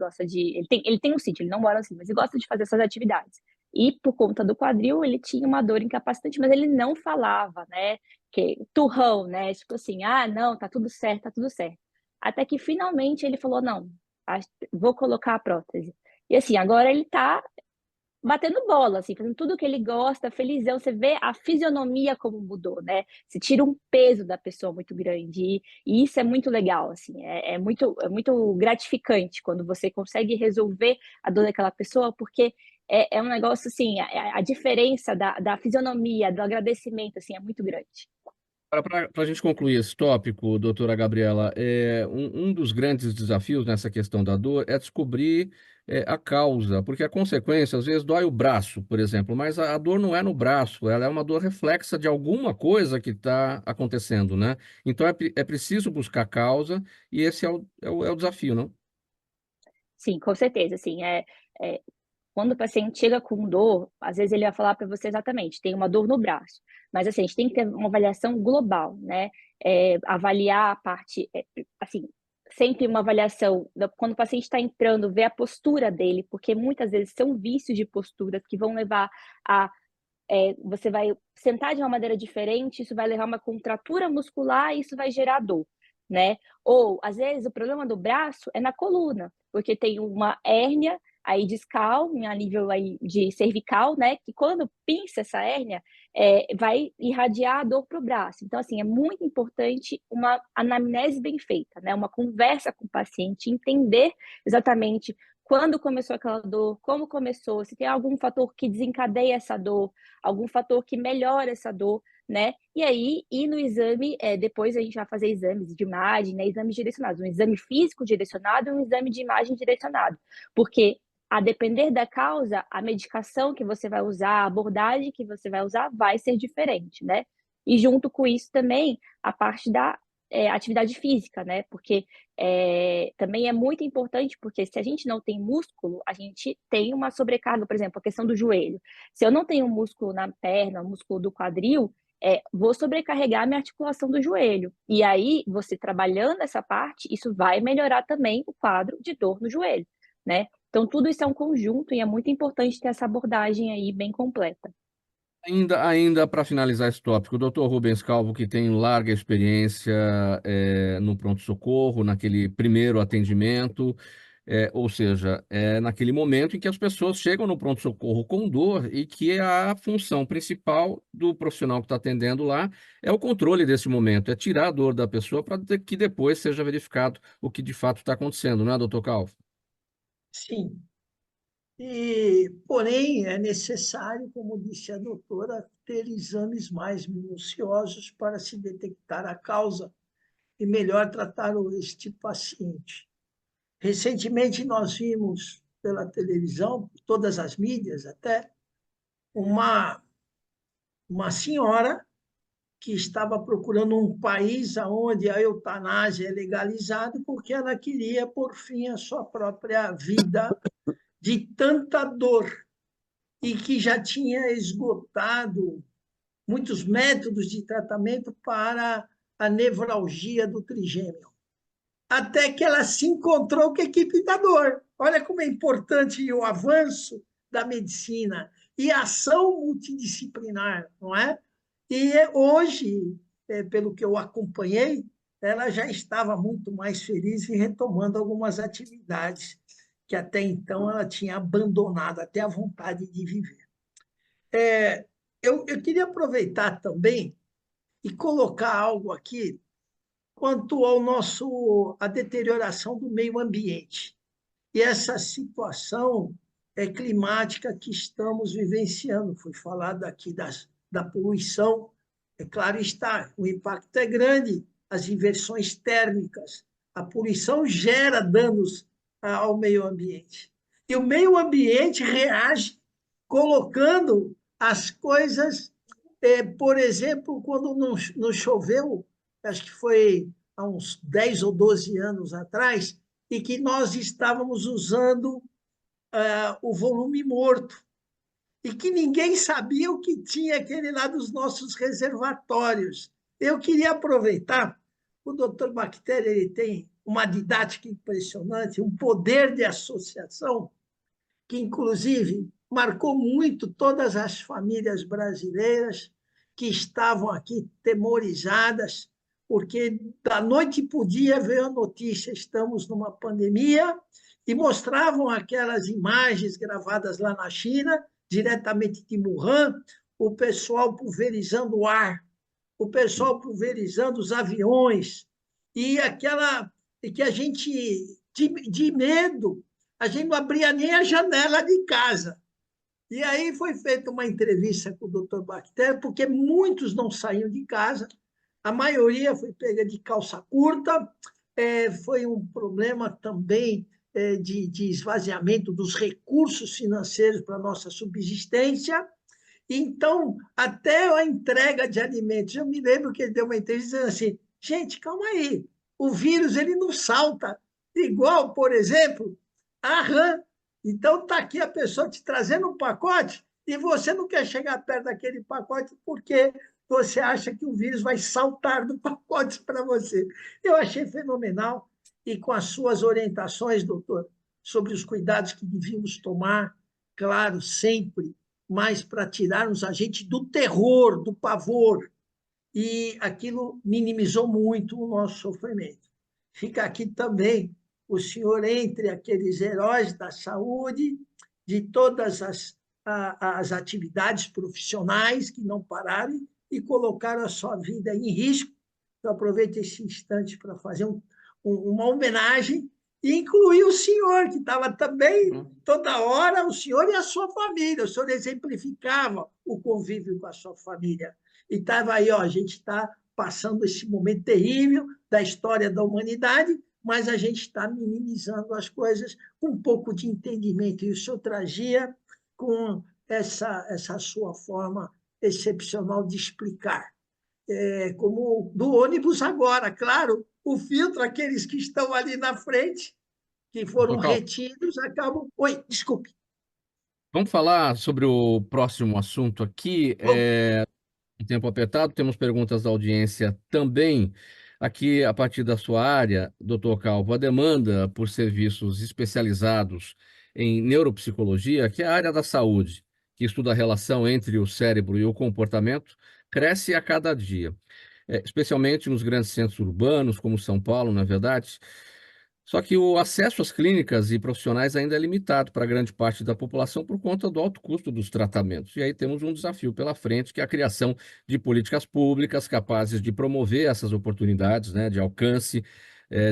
tem um sítio, ele não mora assim, mas ele gosta de fazer essas atividades. E por conta do quadril, ele tinha uma dor incapacitante, mas ele não falava, né? Que turrão, né? Tipo assim, ah, não, tá tudo certo, tá tudo certo. Até que finalmente ele falou, não, vou colocar a prótese. E assim, agora ele tá batendo bola, assim, fazendo tudo o que ele gosta, felizão. Você vê a fisionomia como mudou, né? Você tira um peso da pessoa muito grande. E isso é muito legal, assim, é muito gratificante quando você consegue resolver a dor daquela pessoa, porque é um negócio, assim, a diferença da fisionomia, do agradecimento, assim, é muito grande. Para a gente concluir esse tópico, doutora Gabriela, um dos grandes desafios nessa questão da dor é descobrir a causa, porque a consequência, às vezes, dói o braço, por exemplo, mas a dor não é no braço, ela é uma dor reflexa de alguma coisa que está acontecendo, né? Então é preciso buscar a causa e esse é o desafio, não? Sim, com certeza, assim, é, quando o paciente chega com dor, às vezes ele vai falar para você exatamente, tem uma dor no braço. Mas assim, a gente tem que ter uma avaliação global, né? Avaliar a parte, assim, sempre uma avaliação, quando o paciente está entrando, ver a postura dele, porque muitas vezes são vícios de posturas que vão levar a você vai sentar de uma maneira diferente, isso vai levar a uma contratura muscular e isso vai gerar dor, né? Ou, às vezes, o problema do braço é na coluna, porque tem uma hérnia aí discal, a nível aí de cervical, né, que quando pinça essa hérnia, vai irradiar a dor para o braço. Então, assim, é muito importante uma anamnese bem feita, né, uma conversa com o paciente, entender exatamente quando começou aquela dor, como começou, se tem algum fator que desencadeia essa dor, algum fator que melhora essa dor, né? E aí, ir no exame, depois a gente vai fazer exames de imagem, né? Exames direcionados, um exame físico direcionado e um exame de imagem direcionado. Porque, a depender da causa, a medicação que você vai usar, a abordagem que você vai usar vai ser diferente, né? E junto com isso também, a parte da atividade física, né? Porque também é muito importante, porque se a gente não tem músculo, a gente tem uma sobrecarga, por exemplo, a questão do joelho. Se eu não tenho músculo na perna, músculo do quadril, vou sobrecarregar a minha articulação do joelho. E aí, você trabalhando essa parte, isso vai melhorar também o quadro de dor no joelho, né? Então, tudo isso é um conjunto e é muito importante ter essa abordagem aí bem completa. Ainda para finalizar esse tópico, o doutor Rubens Calvo, que tem larga experiência no pronto-socorro, naquele primeiro atendimento, ou seja, naquele momento em que as pessoas chegam no pronto-socorro com dor e que a função principal do profissional que está atendendo lá é o controle desse momento, é tirar a dor da pessoa para que depois seja verificado o que de fato está acontecendo, não é, doutor Calvo? Sim. Porém, é necessário, como disse a doutora, ter exames mais minuciosos para se detectar a causa e melhor tratar este paciente. Recentemente, nós vimos pela televisão, por todas as mídias até, uma senhora que estava procurando um país onde a eutanásia é legalizada porque ela queria por fim a sua própria vida de tanta dor e que já tinha esgotado muitos métodos de tratamento para a nevralgia do trigêmeo. Até que ela se encontrou com a equipe da dor. Olha como é importante o avanço da medicina e a ação multidisciplinar, não é? E hoje, pelo que eu acompanhei, ela já estava muito mais feliz e retomando algumas atividades que até então ela tinha abandonado, até a vontade de viver. Eu queria aproveitar também e colocar algo aqui quanto à deterioração do meio ambiente e essa situação climática que estamos vivenciando. Foi falado aqui da poluição, é claro está, o impacto é grande, as inversões térmicas, a poluição gera danos ao meio ambiente. E o meio ambiente reage colocando as coisas, por exemplo, quando não choveu, acho que foi há uns 10 ou 12 anos atrás, e que nós estávamos usando o volume morto, e que ninguém sabia o que tinha aquele lá dos nossos reservatórios. Eu queria aproveitar, o doutor Bactéria ele tem uma didática impressionante, um poder de associação, que inclusive marcou muito todas as famílias brasileiras que estavam aqui temorizadas, porque da noite para o dia veio a notícia, estamos numa pandemia, e mostravam aquelas imagens gravadas lá na China, diretamente de Wuhan, o pessoal pulverizando o ar, o pessoal pulverizando os aviões, e que a gente, de medo, a gente não abria nem a janela de casa. E aí foi feita uma entrevista com o doutor Bactéria, porque muitos não saíam de casa, a maioria foi pega de calça curta, foi um problema também de esvaziamento dos recursos financeiros para a nossa subsistência. Então, até a entrega de alimentos, eu me lembro que ele deu uma entrevista dizendo assim, gente, calma aí, o vírus ele não salta, igual, por exemplo, a rã. Então, está aqui a pessoa te trazendo um pacote e você não quer chegar perto daquele pacote porque você acha que o vírus vai saltar do pacote para você. Eu achei fenomenal e com as suas orientações, doutor, sobre os cuidados que devíamos tomar, claro, sempre, mas para tirarmos a gente do terror, do pavor. E aquilo minimizou muito o nosso sofrimento. Fica aqui também o senhor entre aqueles heróis da saúde, de todas as atividades profissionais que não pararam e colocaram a sua vida em risco. Eu aproveito esse instante para fazer uma homenagem e incluir o senhor, que estava também toda hora, o senhor e a sua família. O senhor exemplificava o convívio com a sua família. E estava aí, ó, a gente está passando esse momento terrível da história da humanidade, mas a gente está minimizando as coisas com um pouco de entendimento. E o senhor trazia com essa sua forma excepcional de explicar. Como do ônibus agora, claro, o filtro, aqueles que estão ali na frente, que foram retidos, acabam... Oi, desculpe. Vamos falar sobre o próximo assunto aqui. Um tempo apertado, temos perguntas da audiência também. Aqui, a partir da sua área, doutor Calvo, a demanda por serviços especializados em neuropsicologia, que é a área da saúde, que estuda a relação entre o cérebro e o comportamento, cresce a cada dia, especialmente nos grandes centros urbanos, como São Paulo, na verdade. Só que o acesso às clínicas e profissionais ainda é limitado para grande parte da população por conta do alto custo dos tratamentos. E aí temos um desafio pela frente, que é a criação de políticas públicas capazes de promover essas oportunidades, né, de alcance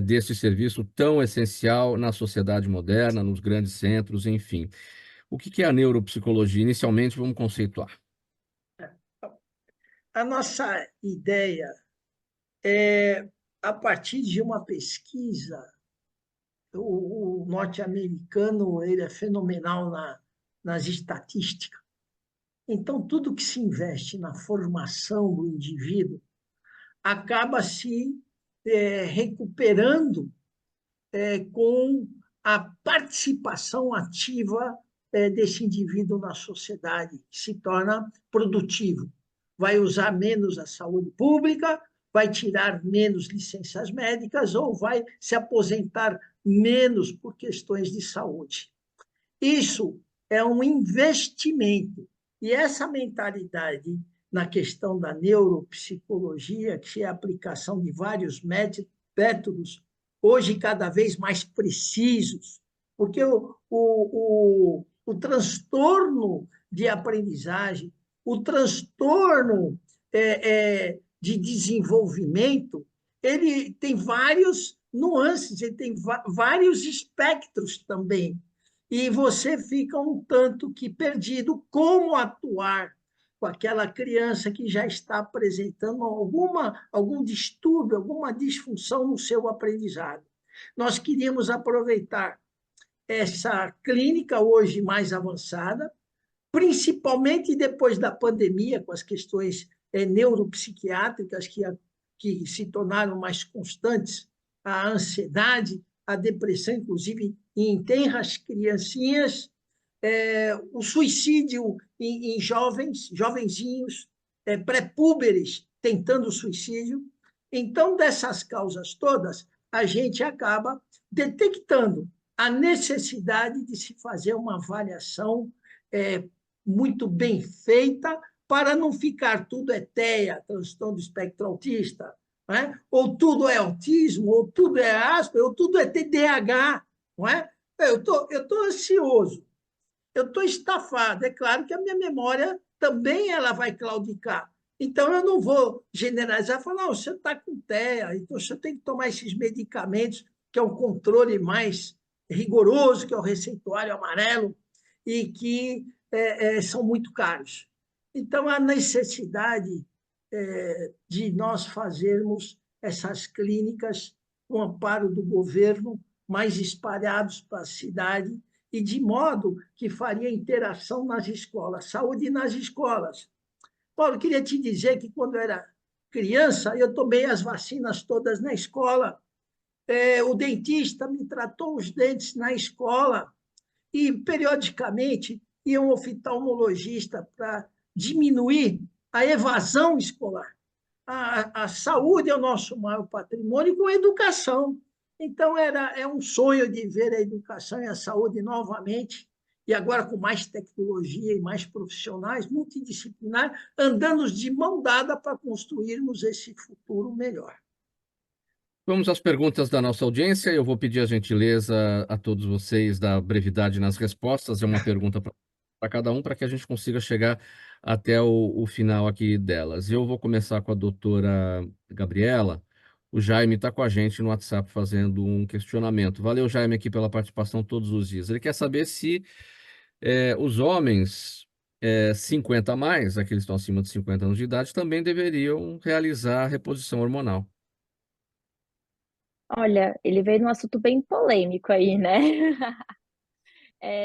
desse serviço tão essencial na sociedade moderna, nos grandes centros, enfim. O que é a neuropsicologia? Inicialmente, vamos conceituar. A nossa ideia é, a partir de uma pesquisa, o norte-americano ele é fenomenal nas estatísticas. Então, tudo que se investe na formação do indivíduo acaba se recuperando com a participação ativa desse indivíduo na sociedade, que se torna produtivo. Vai usar menos a saúde pública, vai tirar menos licenças médicas ou vai se aposentar menos por questões de saúde. Isso é um investimento. E essa mentalidade na questão da neuropsicologia, que é a aplicação de vários métodos, hoje cada vez mais precisos, porque o transtorno de aprendizagem, o transtorno de desenvolvimento, ele tem vários nuances, ele tem vários espectros também. E você fica um tanto que perdido como atuar com aquela criança que já está apresentando algum distúrbio, alguma disfunção no seu aprendizado. Nós queríamos aproveitar essa clínica hoje mais avançada, principalmente depois da pandemia, com as questões neuropsiquiátricas que se tornaram mais constantes, a ansiedade, a depressão, inclusive em tenras criancinhas, o suicídio em jovenzinhos, pré-púberes tentando suicídio. Então, dessas causas todas, a gente acaba detectando a necessidade de se fazer uma avaliação muito bem feita para não ficar tudo TEA, transtorno do espectro autista, né? Ou tudo é autismo, ou tudo é Asperger, ou tudo é TDAH. Não é? Eu tô ansioso, eu estou estafado. É claro que a minha memória também ela vai claudicar. Então, eu não vou generalizar e falar, não, você está com TEA, então você tem que tomar esses medicamentos, que é um controle mais rigoroso, que é o receituário amarelo, e que são muito caros. Então, a necessidade de nós fazermos essas clínicas com amparo do governo, mais espalhados para a cidade, e de modo que faria interação nas escolas, saúde nas escolas. Paulo, queria te dizer que quando eu era criança, eu tomei as vacinas todas na escola, o dentista me tratou os dentes na escola, e periodicamente ia um oftalmologista para diminuir a evasão escolar. A saúde é o nosso maior patrimônio com a educação. Então, é um sonho de ver a educação e a saúde novamente, e agora com mais tecnologia e mais profissionais, multidisciplinar, andando de mão dada para construirmos esse futuro melhor. Vamos às perguntas da nossa audiência. Eu vou pedir a gentileza a todos vocês da brevidade nas respostas. É uma pergunta para cada um, para que a gente consiga chegar até o final aqui delas. Eu vou começar com a doutora Gabriela. O Jaime está com a gente no WhatsApp fazendo um questionamento. Valeu, Jaime, aqui pela participação todos os dias. Ele quer saber se os homens 50 a mais, aqueles que estão acima de 50 anos de idade, também deveriam realizar a reposição hormonal. Olha, ele veio num assunto bem polêmico aí, né?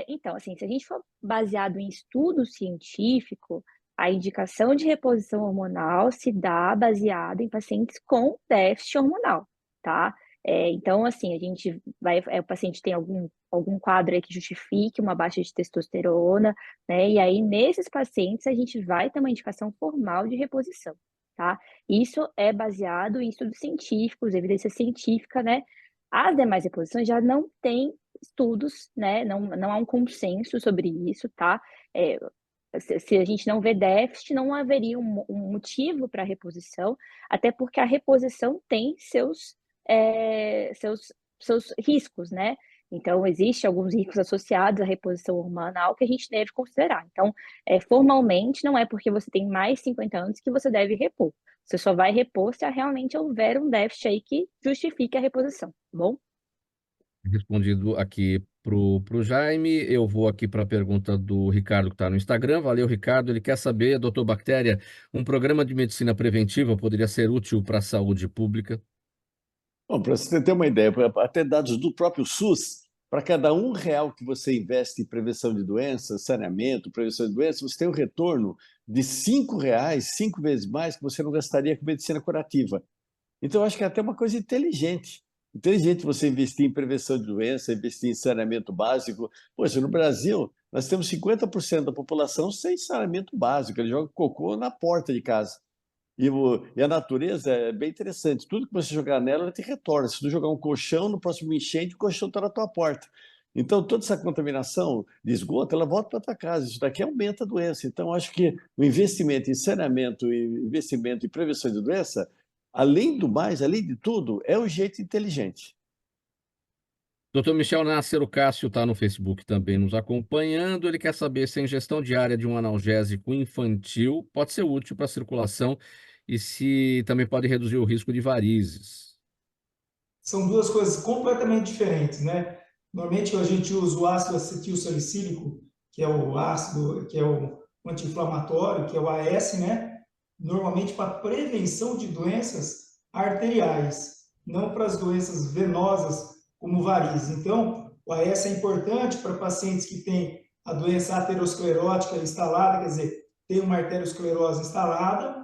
Então, assim, se a gente for baseado em estudo científico, a indicação de reposição hormonal se dá baseado em pacientes com déficit hormonal, tá? Então, assim, a gente vai, o paciente tem algum quadro aí que justifique uma baixa de testosterona, né? E aí, nesses pacientes, a gente vai ter uma indicação formal de reposição, tá? Isso é baseado em estudos científicos, evidência científica, né? As demais reposições já não têm estudos, né? Não há um consenso sobre isso, tá? É, se a gente não vê déficit, não haveria um motivo para reposição, até porque a reposição tem seus riscos, né? Então, existem alguns riscos associados à reposição hormonal que a gente deve considerar. Então, formalmente, não é porque você tem mais 50 anos que você deve repor. Você só vai repor se realmente houver um déficit aí que justifique a reposição, tá bom? Respondido aqui pro Jaime. Eu vou aqui para a pergunta do Ricardo, que está no Instagram. Valeu, Ricardo. Ele quer saber, doutor Bactéria, um programa de medicina preventiva poderia ser útil para a saúde pública? Bom, para você ter uma ideia, até dados do próprio SUS, para cada R$ 1 que você investe em prevenção de doenças, saneamento, prevenção de doenças, você tem um retorno de R$ 5, 5 vezes mais que você não gastaria com medicina curativa. Então, eu acho que é até uma coisa inteligente. Inteligente você investir em prevenção de doença, investir em saneamento básico. Poxa, no Brasil, nós temos 50% da população sem saneamento básico. Ele joga cocô na porta de casa. E a natureza é bem interessante. Tudo que você jogar nela, ela te retorna. Se tu jogar um colchão, no próximo enchente, o colchão está na tua porta. Então, toda essa contaminação de esgoto, ela volta para a tua casa. Isso daqui aumenta a doença. Então, acho que o investimento em saneamento e investimento em prevenção de doença, além do mais, além de tudo, é um jeito inteligente. Doutor Michel Nasser, o Cássio está no Facebook também nos acompanhando. Ele quer saber se a ingestão diária de um analgésico infantil pode ser útil para a circulação e se também pode reduzir o risco de varizes. São duas coisas completamente diferentes, né? Normalmente a gente usa o ácido acetil salicílico, que é o ácido, que é o anti-inflamatório, que é o AS, né? Normalmente para prevenção de doenças arteriais, não para as doenças venosas como varizes. Então, o AS é importante para pacientes que têm a doença aterosclerótica instalada, quer dizer, tem uma arteriosclerose instalada,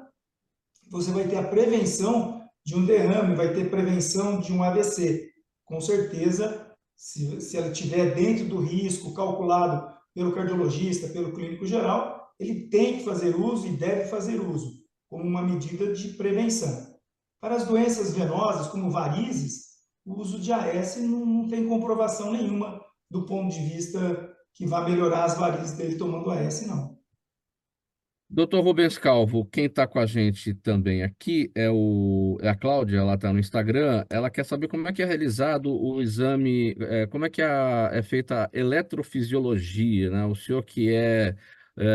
você vai ter a prevenção de um derrame, vai ter prevenção de um AVC. Com certeza, se ela estiver dentro do risco calculado pelo cardiologista, pelo clínico geral, ele tem que fazer uso e deve fazer uso, como uma medida de prevenção. Para as doenças venosas, como varizes, o uso de AS não tem comprovação nenhuma do ponto de vista que vai melhorar as varizes dele tomando AS, não. Doutor Rubens Calvo, quem está com a gente também aqui é a Cláudia, ela está no Instagram. Ela quer saber como é que é realizado o exame, como é que é feita a eletrofisiologia, né? O senhor que é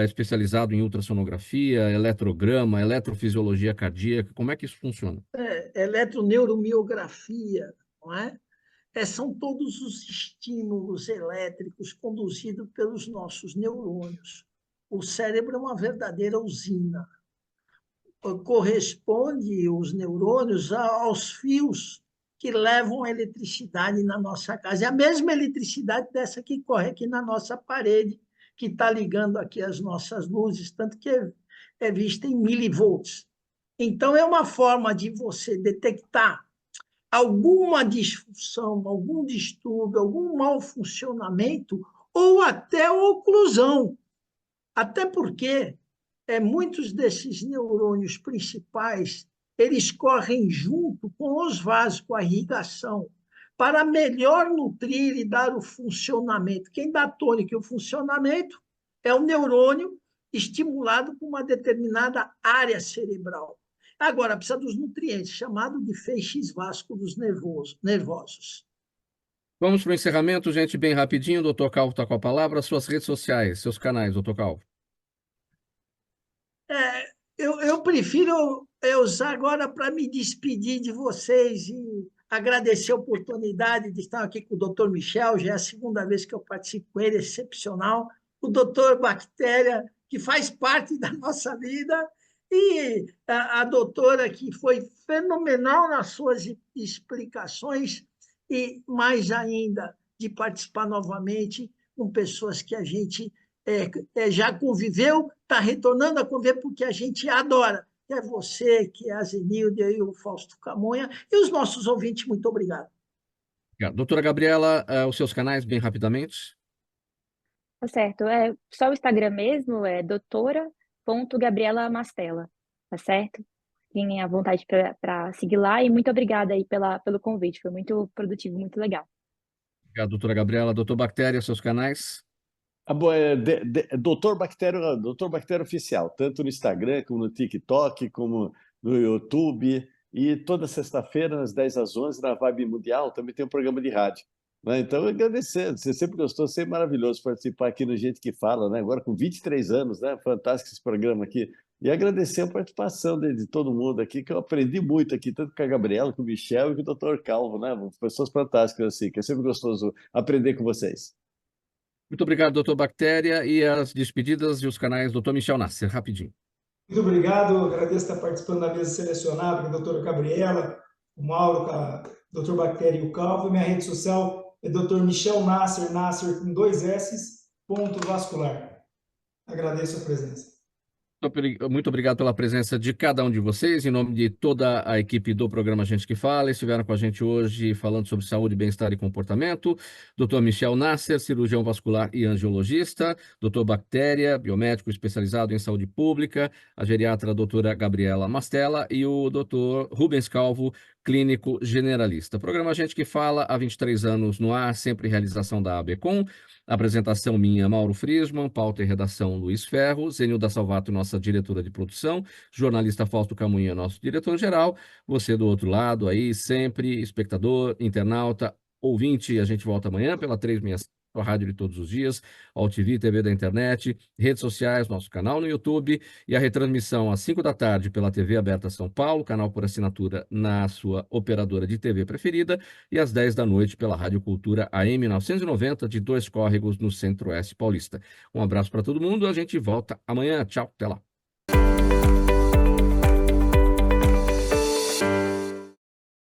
especializado em ultrassonografia, eletrograma, eletrofisiologia cardíaca, como é que isso funciona? Eletroneuromiografia, não é? São todos os estímulos elétricos conduzidos pelos nossos neurônios. O cérebro é uma verdadeira usina. Corresponde os neurônios aos fios que levam a eletricidade na nossa casa. É a mesma eletricidade dessa que corre aqui na nossa parede, que está ligando aqui as nossas luzes, tanto que é vista em milivolts. Então, é uma forma de você detectar alguma disfunção, algum distúrbio, algum mau funcionamento ou até oclusão. Até porque muitos desses neurônios principais, eles correm junto com os vasos, com a irrigação, para melhor nutrir e dar o funcionamento. Quem dá tônica e o funcionamento é o neurônio estimulado por uma determinada área cerebral. Agora, precisa dos nutrientes, chamado de feixes vasculos nervosos. Vamos para o encerramento, gente, bem rapidinho. O doutor Calvo está com a palavra. Suas redes sociais, seus canais, doutor Calvo. Eu prefiro usar agora para me despedir de vocês e agradecer a oportunidade de estar aqui com o doutor Michel, já é a segunda vez que eu participo com ele, excepcional. O doutor Bactéria, que faz parte da nossa vida, e a doutora, que foi fenomenal nas suas explicações, e mais ainda, de participar novamente com pessoas que a gente já conviveu, está retornando a conviver porque a gente adora. Que é você, que é a Zenilde e o Fausto Camonha, e os nossos ouvintes, muito obrigado. Obrigado. Doutora Gabriela, os seus canais, bem rapidamente. Tá certo. É só o Instagram mesmo, é doutora.gabriela.mastella, tá certo? Fiquem à vontade para seguir lá e muito obrigada aí pelo convite. Foi muito produtivo, muito legal. Obrigado, doutora Gabriela. Doutor Bactéria, seus canais. Doutor Bactéria Oficial, tanto no Instagram, como no TikTok, como no YouTube. E toda sexta-feira, às 10 às 11, na Vibe Mundial, também tem um programa de rádio. Né? Então, agradecer. Você sempre gostou, sempre maravilhoso participar aqui no Gente que Fala, né? Agora com 23 anos, né? Fantástico esse programa aqui. E agradecer a participação de todo mundo aqui, que eu aprendi muito aqui, tanto com a Gabriela, com o Michel e com o Dr. Calvo, né? Pessoas fantásticas, assim, que é sempre gostoso aprender com vocês. Muito obrigado, doutor Bactéria. E as despedidas e os canais, doutor Michel Nasser, rapidinho. Muito obrigado, agradeço estar participando da mesa selecionada com a doutora Gabriela, o Mauro, a doutor Bactéria e o Calvo. Minha rede social é doutor Michel Nasser, Nasser com 2 S, ponto vascular. Agradeço a presença. Muito obrigado pela presença de cada um de vocês, em nome de toda a equipe do programa Gente que Fala. Estiveram com a gente hoje falando sobre saúde, bem-estar e comportamento. Dr. Michel Nasser, cirurgião vascular e angiologista. Dr. Bactéria, biomédico especializado em saúde pública. A geriatra doutora Gabriela Mastella e o Dr. Rubens Calvo, clínico generalista. Programa Gente que Fala, há 23 anos no ar, sempre realização da ABCom. Apresentação minha, Mauro Friesman, pauta e redação Luiz Ferro, Zenilda Salvato, nossa diretora de produção, jornalista Fausto Camunha, nosso diretor-geral, você do outro lado aí, sempre, espectador, internauta, ouvinte, a gente volta amanhã pela 365, a rádio de todos os dias, AltV, TV da internet, redes sociais, nosso canal no YouTube e a retransmissão às 5 da tarde pela TV Aberta São Paulo, canal por assinatura na sua operadora de TV preferida, e às 10 da noite pela Rádio Cultura AM 990 de Dois Córregos, no Centro-Oeste Paulista. Um abraço para todo mundo, a gente volta amanhã. Tchau, até lá.